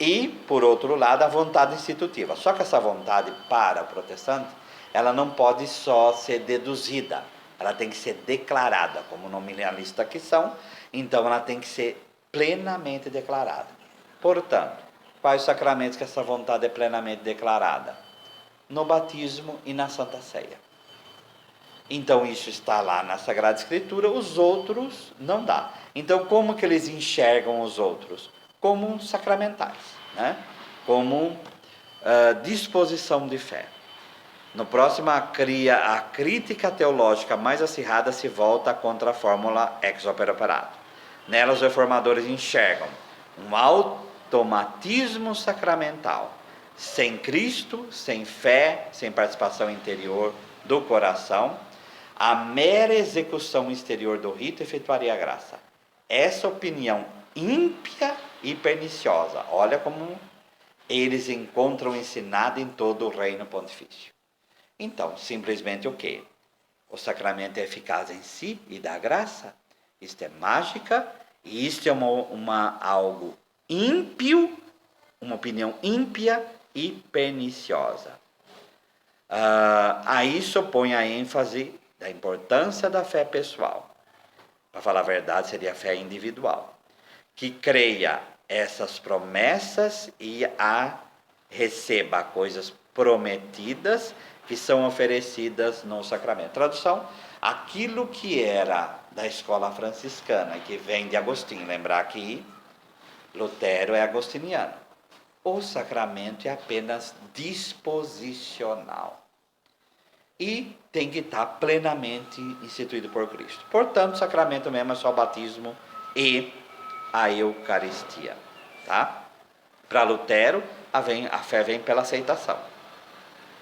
E por outro lado a vontade institutiva, só que essa vontade para o protestante, ela não pode só ser deduzida, ela tem que ser declarada, como nominalistas que são, então ela tem que ser plenamente declarada. Portanto, quais os sacramentos que essa vontade é plenamente declarada? No batismo e na Santa Ceia. Então isso está lá na Sagrada Escritura, os outros não dá. Então como que eles enxergam os outros? Como sacramentais, né? Como disposição de fé. No próximo, a crítica teológica mais acirrada se volta contra a fórmula ex opere operato. Nela os reformadores enxergam um automatismo sacramental, sem Cristo, sem fé, sem participação interior do coração, a mera execução exterior do rito efetuaria a graça. Essa opinião ímpia e perniciosa, olha como eles encontram ensinado em todo o reino pontifício. Então, simplesmente o quê? O sacramento é eficaz em si e dá graça? Isto é mágica, e isto é algo ímpio, uma opinião ímpia e perniciosa. A isso põe a ênfase da importância da fé pessoal. Para falar a verdade, seria a fé individual, que creia essas promessas e receba coisas prometidas que são oferecidas no sacramento. Tradução: aquilo que era da escola franciscana, que vem de Agostinho, lembrar que Lutero é agostiniano. O sacramento é apenas disposicional e tem que estar plenamente instituído por Cristo. Portanto, o sacramento mesmo é só o batismo e a Eucaristia, tá? Para Lutero, a fé vem pela aceitação.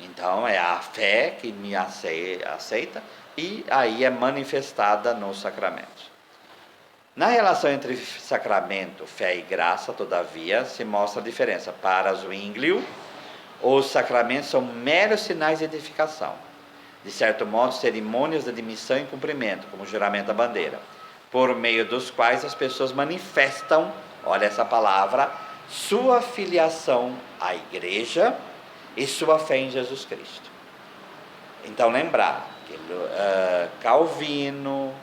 Então, é a fé que me aceita e aí é manifestada nos sacramentos. Na relação entre sacramento, fé e graça, todavia, se mostra a diferença. Para Zwinglio, os sacramentos são meros sinais de edificação. De certo modo, cerimônias de admissão e cumprimento, como o juramento da bandeira, por meio dos quais as pessoas manifestam, olha essa palavra, sua filiação à igreja e sua fé em Jesus Cristo. Então, lembrar que Calvino,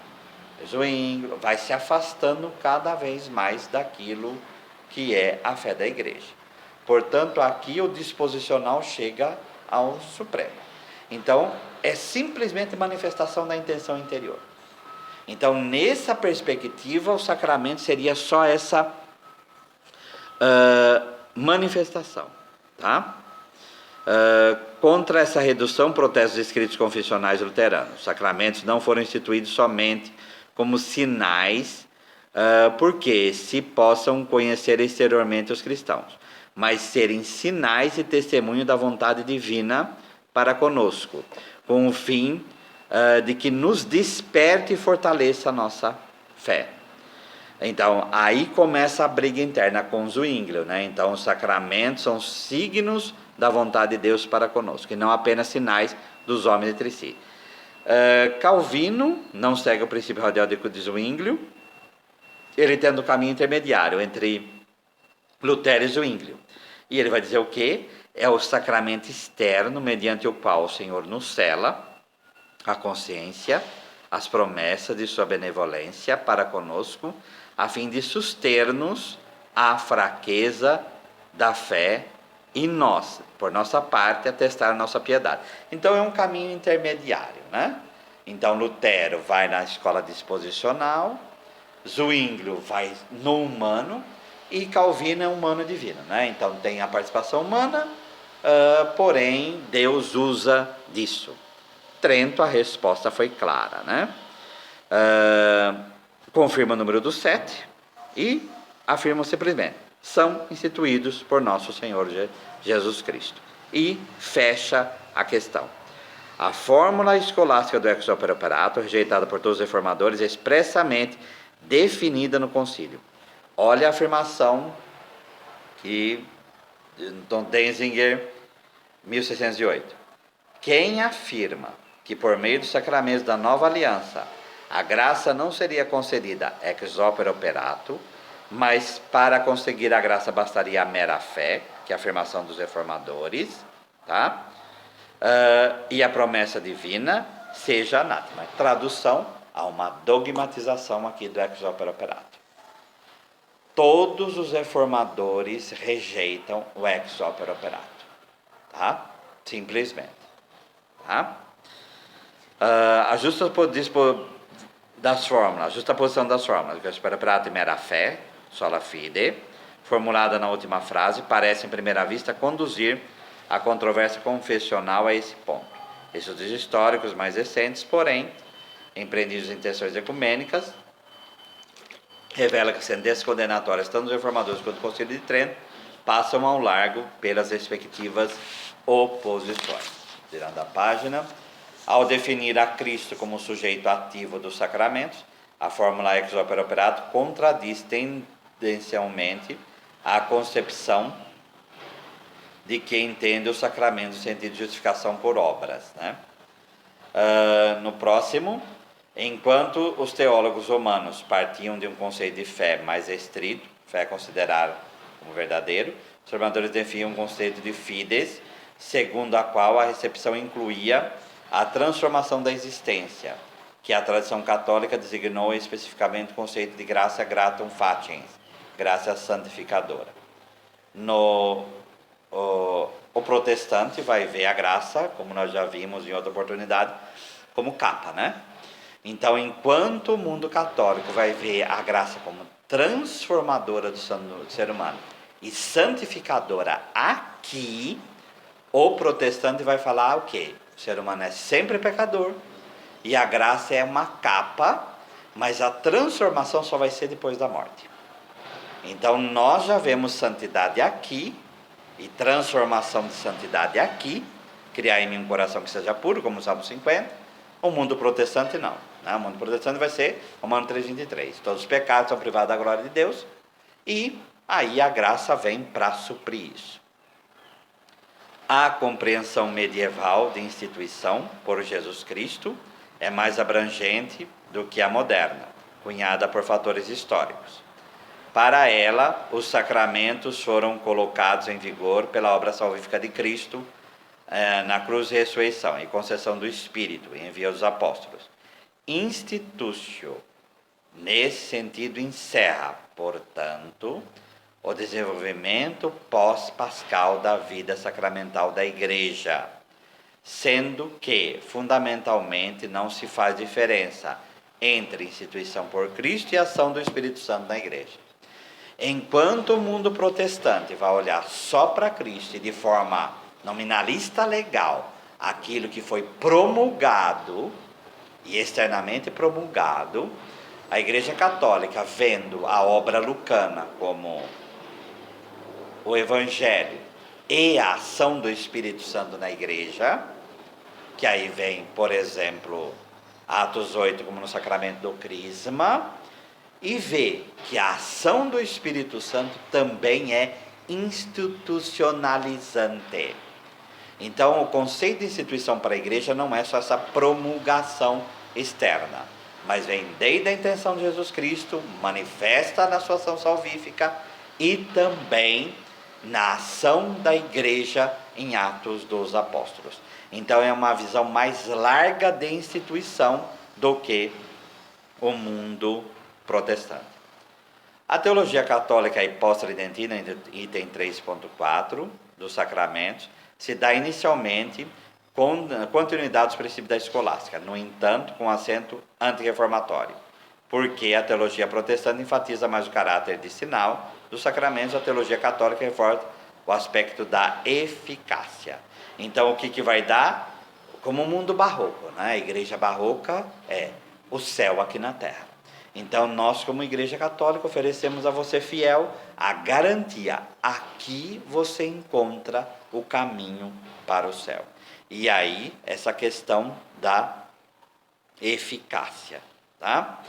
Zwinglio vai se afastando cada vez mais daquilo que é a fé da igreja. Portanto, aqui o disposicional chega ao Supremo. Então, é simplesmente manifestação da intenção interior. Então, nessa perspectiva, o sacramento seria só essa manifestação, tá? Contra essa redução, protestam os escritos confessionais luteranos. Os sacramentos não foram instituídos somente como sinais, porque se possam conhecer exteriormente os cristãos, mas serem sinais e testemunho da vontade divina para conosco, com o fim de que nos desperte e fortaleça a nossa fé. Então, aí começa a briga interna com Zwinglio, né? Então, os sacramentos são signos da vontade de Deus para conosco, e não apenas sinais dos homens entre si. Calvino não segue o princípio radial de Zwinglio, ele tendo o caminho intermediário entre Lutero e Zwinglio. E ele vai dizer o quê? É o sacramento externo, mediante o qual o Senhor nos cela a consciência, as promessas de sua benevolência para conosco, a fim de suster-nos a fraqueza da fé e nós, por nossa parte, atestar nossa piedade. Então é um caminho intermediário, né? Então Lutero vai na escola disposicional, Zwinglio vai no humano e Calvino é humano divino, né? Então tem a participação humana, porém Deus usa disso. Trento, a resposta foi clara, né? Confirma o número do 7 e afirma simplesmente: são instituídos por nosso Senhor Jesus Cristo. E fecha a questão. A fórmula escolástica do ex opere operato, rejeitada por todos os reformadores, é expressamente definida no concílio. Olha a afirmação que Dom Denzinger, 1608. Quem afirma que por meio dos sacramentos da nova aliança a graça não seria concedida ex opere operato, mas para conseguir a graça bastaria a mera fé, que é a afirmação dos reformadores, tá? E a promessa divina seja anátema. Tradução, há uma dogmatização aqui do ex opere operato. Todos os reformadores rejeitam o ex opere operato, tá? Simplesmente, tá? A justa das fórmulas, a justa posição das fórmulas, ex opere operato e mera fé, sola fide, formulada na última frase, parece, em primeira vista, conduzir a controvérsia confessional a esse ponto. Estudos históricos mais recentes, porém, empreendidos em intenções ecumênicas, revela que, sendo descondenatórias tanto os reformadores quanto o Concílio de Trento, passam ao largo pelas respectivas oposições. Virando a página, ao definir a Cristo como sujeito ativo dos sacramentos, a fórmula ex opere operato contradiz tendencialmente a concepção de que entende o sacramento no sentido de justificação por obras, né? No próximo, enquanto os teólogos romanos partiam de um conceito de fé mais restrito, fé considerada como verdadeiro, os reformadores definiam um conceito de fides, segundo a qual a recepção incluía a transformação da existência, que a tradição católica designou especificamente o conceito de gratia gratum faciens, graça santificadora. O protestante vai ver a graça, como nós já vimos em outra oportunidade, como capa, né? Então, enquanto o mundo católico vai ver a graça como transformadora do ser humano e santificadora aqui, o protestante vai falar o quê? O ser humano é sempre pecador e a graça é uma capa, mas a transformação só vai ser depois da morte. Então, nós já vemos santidade aqui e transformação de santidade aqui, criar em mim um coração que seja puro, como o Salmo 50. O mundo protestante não, né? O mundo protestante vai ser Romano 3,23. Todos os pecados são privados da glória de Deus e aí a graça vem para suprir isso. A compreensão medieval de instituição por Jesus Cristo é mais abrangente do que a moderna, cunhada por fatores históricos. Para ela, os sacramentos foram colocados em vigor pela obra salvífica de Cristo na cruz e ressurreição e concessão do Espírito em envio dos apóstolos. Institutio, nesse sentido, encerra, portanto, o desenvolvimento pós-pascal da vida sacramental da Igreja, sendo que, fundamentalmente, não se faz diferença entre instituição por Cristo e ação do Espírito Santo na igreja. Enquanto o mundo protestante vai olhar só para Cristo e de forma nominalista legal, aquilo que foi promulgado e externamente promulgado, a Igreja Católica, vendo a obra lucana como o Evangelho e a ação do Espírito Santo na igreja, que aí vem, por exemplo, Atos 8, como no sacramento do Crisma, e vê que a ação do Espírito Santo também é institucionalizante. Então, o conceito de instituição para a igreja não é só essa promulgação externa, mas vem desde a intenção de Jesus Cristo, manifesta na sua ação salvífica e também na ação da igreja em Atos dos Apóstolos. Então é uma visão mais larga de instituição do que o mundo protestante. A teologia católica hipóstolo-tridentina, item 3.4 dos sacramentos, se dá inicialmente com continuidade dos princípios da escolástica, no entanto, com acento antirreformatório, porque a teologia protestante enfatiza mais o caráter de sinal dos sacramentos, a teologia católica reforça o aspecto da eficácia. Então, o que vai dar? Como o mundo barroco, né? A igreja barroca é o céu aqui na terra. Então, nós, como igreja católica, oferecemos a você fiel a garantia. Aqui você encontra o caminho para o céu. E aí, essa questão da eficácia, tá?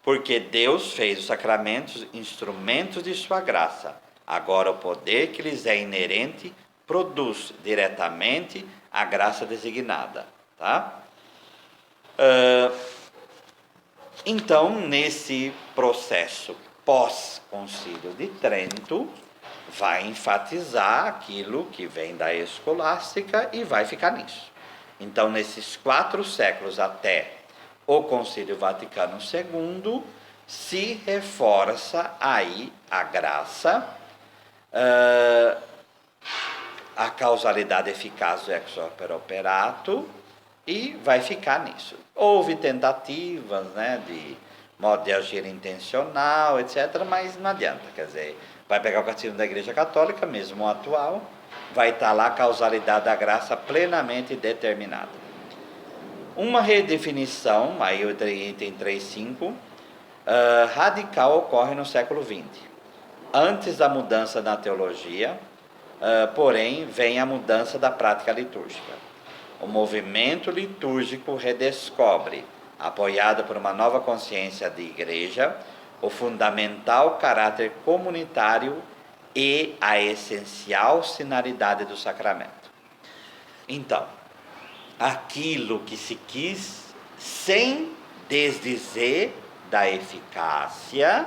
Porque Deus fez os sacramentos instrumentos de sua graça. Agora, o poder que lhes é inerente produz diretamente a graça designada, tá? Então, nesse processo pós-concílio de Trento, vai enfatizar aquilo que vem da escolástica e vai ficar nisso. Então, nesses 4 séculos até o Concílio Vaticano II, se reforça aí a graça, a causalidade eficaz do ex opere operato, e vai ficar nisso. Houve tentativas, né, de modo de agir intencional, etc., mas não adianta, quer dizer, vai pegar o catecismo da Igreja Católica, mesmo o atual, vai estar lá a causalidade da graça plenamente determinada. Uma redefinição, aí o item 3.5, radical ocorre no século XX. Antes da mudança na teologia, porém, vem a mudança da prática litúrgica. O movimento litúrgico redescobre, apoiado por uma nova consciência de igreja, o fundamental caráter comunitário e a essencial sinalidade do sacramento. Então, aquilo que se quis, sem desdizer da eficácia,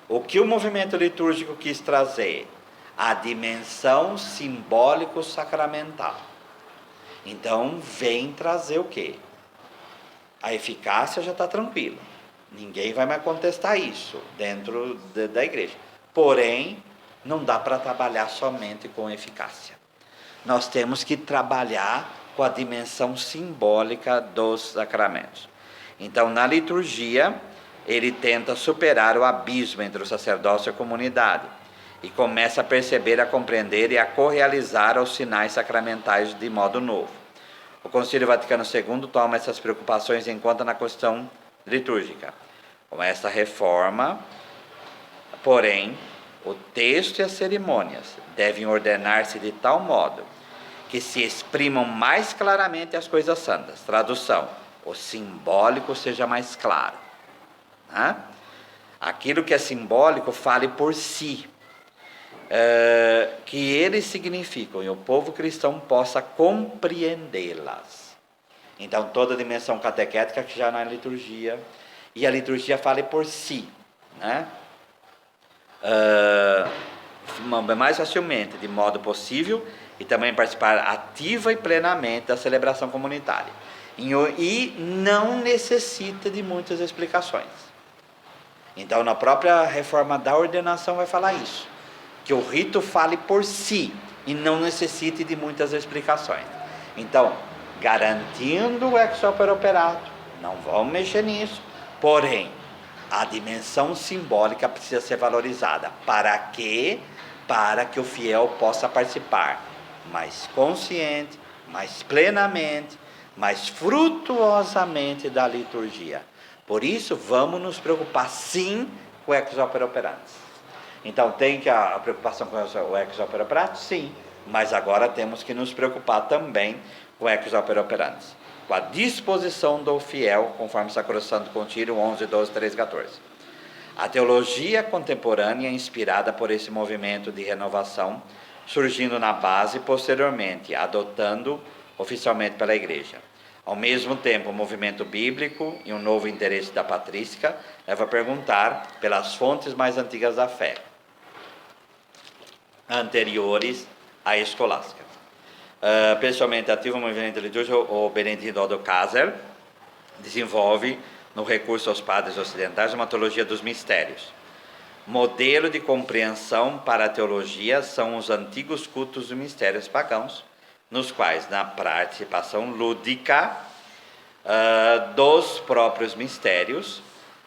o que o movimento litúrgico quis trazer? A dimensão simbólico-sacramental. Então, vem trazer o quê? A eficácia já está tranquila. Ninguém vai mais contestar isso dentro da igreja. Porém, não dá para trabalhar somente com eficácia. Nós temos que trabalhar com a dimensão simbólica dos sacramentos. Então, na liturgia, ele tenta superar o abismo entre o sacerdócio e a comunidade e começa a perceber, a compreender e a correalizar os sinais sacramentais de modo novo. O Concílio Vaticano II toma essas preocupações em conta na questão litúrgica. Com essa reforma, porém, o texto e as cerimônias devem ordenar-se de tal modo que se exprimam mais claramente as coisas santas. Tradução: o simbólico seja mais claro. Aquilo que é simbólico fale por si. Que eles significam e o povo cristão possa compreendê-las. Então, toda a dimensão catequética que já na liturgia, e a liturgia fale por si, né? Mais facilmente, de modo possível, e também participar ativa e plenamente da celebração comunitária. E não necessita de muitas explicações. Então, na própria reforma da ordenação vai falar isso, que o rito fale por si e não necessite de muitas explicações. Então, garantindo o ex opere operato. Não vamos mexer nisso. Porém, a dimensão simbólica precisa ser valorizada. Para quê? Para que o fiel possa participar mais consciente, mais plenamente, mais frutuosamente da liturgia. Por isso, vamos nos preocupar sim com o ex opere operantes. Então, tem que a preocupação com o ex opere operato? Sim, mas agora temos que nos preocupar também com o ex opere operantes, com a disposição do fiel, conforme Sacrosanto Concílio 11, 12, 13, 14. A teologia contemporânea é inspirada por esse movimento de renovação, surgindo na base e posteriormente adotando oficialmente pela Igreja. Ao mesmo tempo, o movimento bíblico e um novo interesse da patrística leva a perguntar pelas fontes mais antigas da fé, anteriores à escolástica. Pessoalmente ativo no movimento litúrgico, o Benedito Odokaser desenvolve, no recurso aos padres ocidentais, uma teologia dos mistérios. Modelo de compreensão para a teologia são os antigos cultos dos mistérios pagãos, nos quais, na participação lúdica dos próprios mistérios,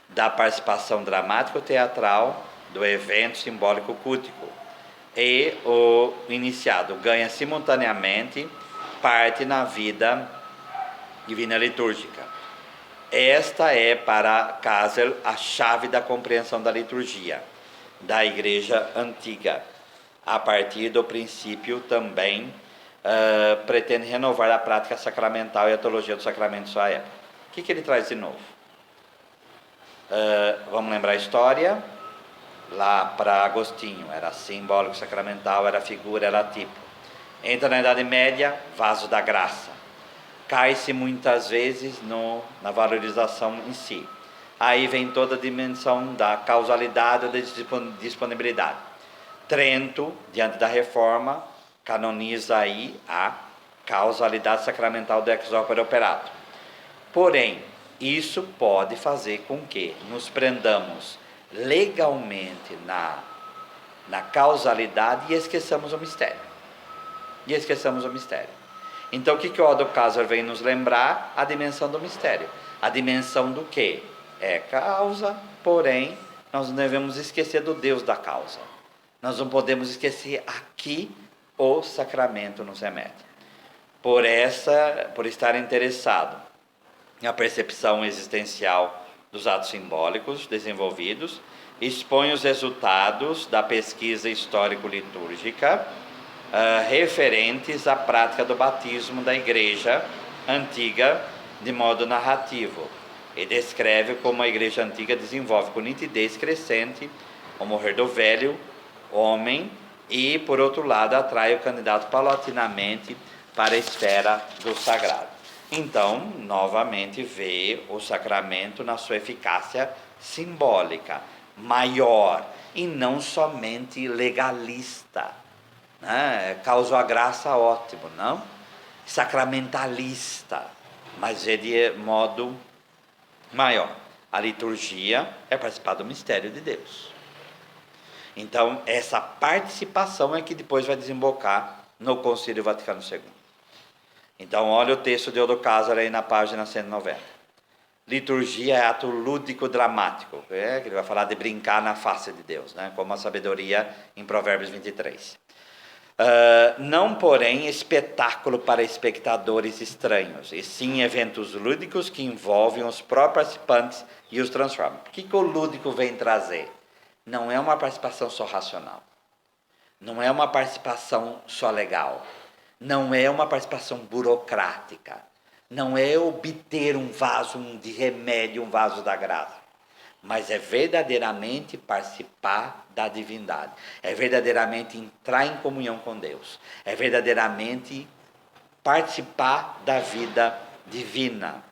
da participação dramático-teatral, do evento simbólico cultico, e o iniciado ganha simultaneamente parte na vida divina litúrgica. Esta é, para Kaser, a chave da compreensão da liturgia da Igreja Antiga. A partir do princípio também pretende renovar a prática sacramental e a teologia dos sacramentos da época. O que ele traz de novo? Vamos lembrar a história? Lá para Agostinho, era simbólico, sacramental, era figura, era tipo. Entra na Idade Média, vaso da graça. Cai-se muitas vezes na valorização em si. Aí vem toda a dimensão da causalidade ou da disponibilidade. Trento, diante da Reforma, canoniza aí a causalidade sacramental do ex opere operato. Porém, isso pode fazer com que nos prendamos legalmente na causalidade e esqueçamos o mistério. Então, o que o Odokaser vem nos lembrar? A dimensão do mistério. A dimensão do quê? É causa, porém, nós não devemos esquecer do Deus da causa. Nós não podemos esquecer aqui o sacramento nos remete. Por estar interessado na percepção existencial dos atos simbólicos desenvolvidos, expõe os resultados da pesquisa histórico-litúrgica referentes à prática do batismo da Igreja Antiga de modo narrativo, e descreve como a Igreja Antiga desenvolve com nitidez crescente o morrer do velho homem e, por outro lado, atrai o candidato paulatinamente para a esfera do sagrado. Então, novamente, vê o sacramento na sua eficácia simbólica, maior, e não somente legalista. Causou a graça, ótimo, não? Sacramentalista, mas é de modo maior. A liturgia é participar do mistério de Deus. Então, essa participação é que depois vai desembocar no Concílio Vaticano II. Então, olha o texto de Odokaser aí na página 190. Liturgia é ato lúdico-dramático, que ele vai falar de brincar na face de Deus, como a sabedoria em Provérbios 23. Não, porém, espetáculo para espectadores estranhos, e sim eventos lúdicos que envolvem os próprios participantes e os transformam. O que o lúdico vem trazer? Não é uma participação só racional, não é uma participação só legal, não é uma participação burocrática, não é obter um vaso de remédio, um vaso da graça, mas é verdadeiramente participar da divindade, é verdadeiramente entrar em comunhão com Deus, é verdadeiramente participar da vida divina.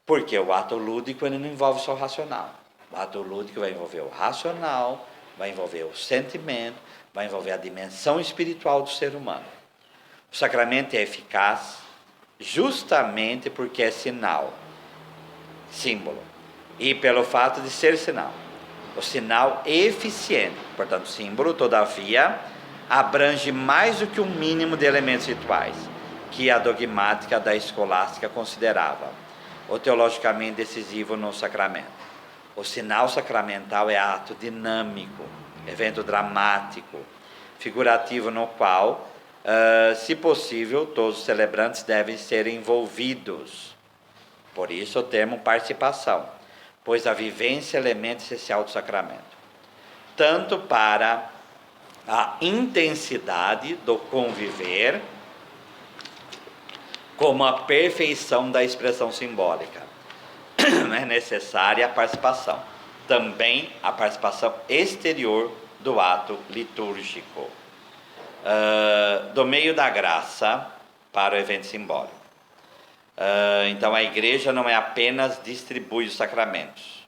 Porque o ato lúdico ele não envolve só o racional. O ato lúdico vai envolver o racional, vai envolver o sentimento, vai envolver a dimensão espiritual do ser humano. O sacramento é eficaz justamente porque é sinal, símbolo, e pelo fato de ser sinal. O sinal é eficiente, portanto, o símbolo, todavia, abrange mais do que um mínimo de elementos rituais. que a dogmática da escolástica considerava o teologicamente decisivo no sacramento. O sinal sacramental é ato dinâmico, evento dramático, figurativo no qual, se possível, todos os celebrantes devem ser envolvidos. Por isso o termo participação, pois a vivência é elemento essencial do sacramento. Tanto para a intensidade do conviver, como a perfeição da expressão simbólica. É necessária a participação. Também a participação exterior do ato litúrgico. Do meio da graça para o evento simbólico. Então a igreja não é apenas distribui os sacramentos,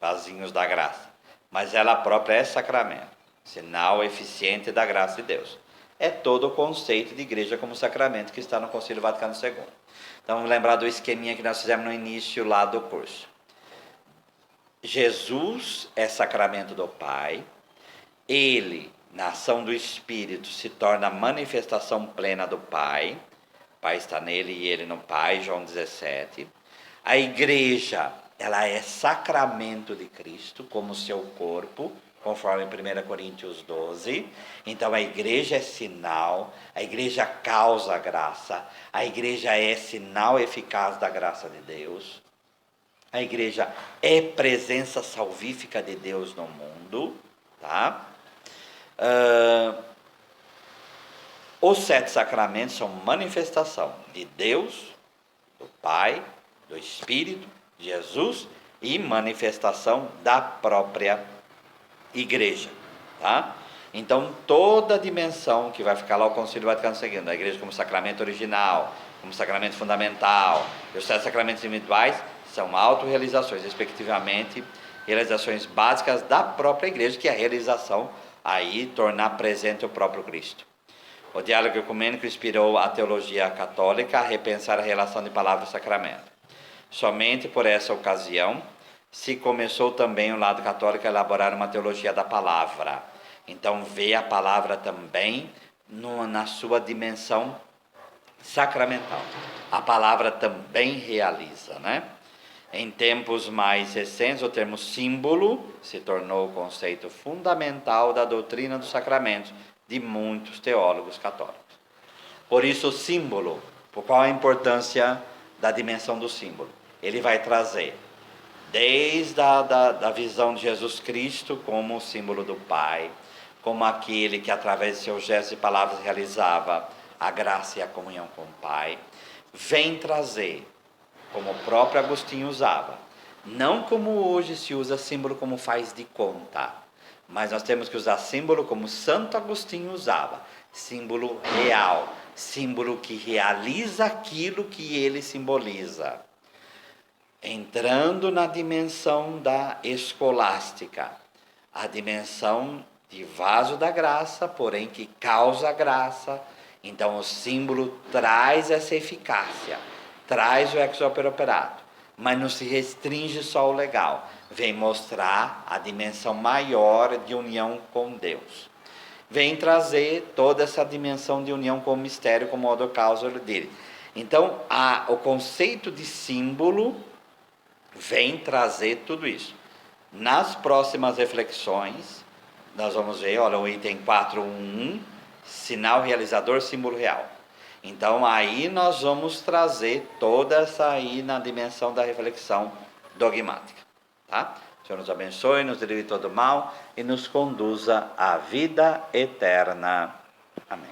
vasinhos da graça, mas ela própria é sacramento, sinal eficiente da graça de Deus. É todo o conceito de igreja como sacramento que está no Concílio Vaticano II. Então vamos lembrar do esqueminha que nós fizemos no início lá do curso. Jesus é sacramento do Pai, ele, na ação do Espírito, se torna a manifestação plena do Pai. O Pai está nele e ele no Pai, João 17. A igreja, ela é sacramento de Cristo, como seu corpo, conforme 1 Coríntios 12. Então a igreja é sinal, a igreja causa a graça, a igreja é sinal eficaz da graça de Deus, a igreja é presença salvífica de Deus no mundo, tá? Os 7 sacramentos são manifestação de Deus, do Pai, do Espírito, de Jesus e manifestação da própria igreja, tá? Então toda a dimensão que vai ficar lá o Concílio Vaticano II, a igreja como sacramento original, como sacramento fundamental, e os 7 sacramentos individuais são autorrealizações, respectivamente, realizações básicas da própria igreja, que é a realização aí tornar presente o próprio Cristo. O diálogo ecumênico inspirou a teologia católica a repensar a relação de palavra e sacramento. Somente por essa ocasião se começou também o lado católico a elaborar uma teologia da palavra. Então vê a palavra também na sua dimensão sacramental. A palavra também realiza, né? Em tempos mais recentes, o termo símbolo se tornou o conceito fundamental da doutrina dos sacramentos de muitos teólogos católicos. Por isso o símbolo, por qual a importância da dimensão do símbolo? Ele vai trazer desde a visão de Jesus Cristo como o símbolo do Pai, como aquele que através de seus gestos e palavras realizava a graça e a comunhão com o Pai, vem trazer, como o próprio Agostinho usava, não como hoje se usa símbolo como faz de conta, mas nós temos que usar símbolo como Santo Agostinho usava, símbolo real, símbolo que realiza aquilo que ele simboliza. Entrando na dimensão da escolástica, a dimensão de vaso da graça, porém que causa graça. Então o símbolo traz essa eficácia, traz o ex opere operato, mas não se restringe só ao legal, vem mostrar a dimensão maior de união com Deus. Vem trazer toda essa dimensão de união com o mistério, como modo causa dele. Então o conceito de símbolo vem trazer tudo isso. Nas próximas reflexões, nós vamos ver, olha, o item 4.1, sinal realizador, símbolo real. Então aí nós vamos trazer toda essa aí na dimensão da reflexão dogmática, tá? O Senhor nos abençoe, nos livre de todo mal e nos conduza à vida eterna. Amém.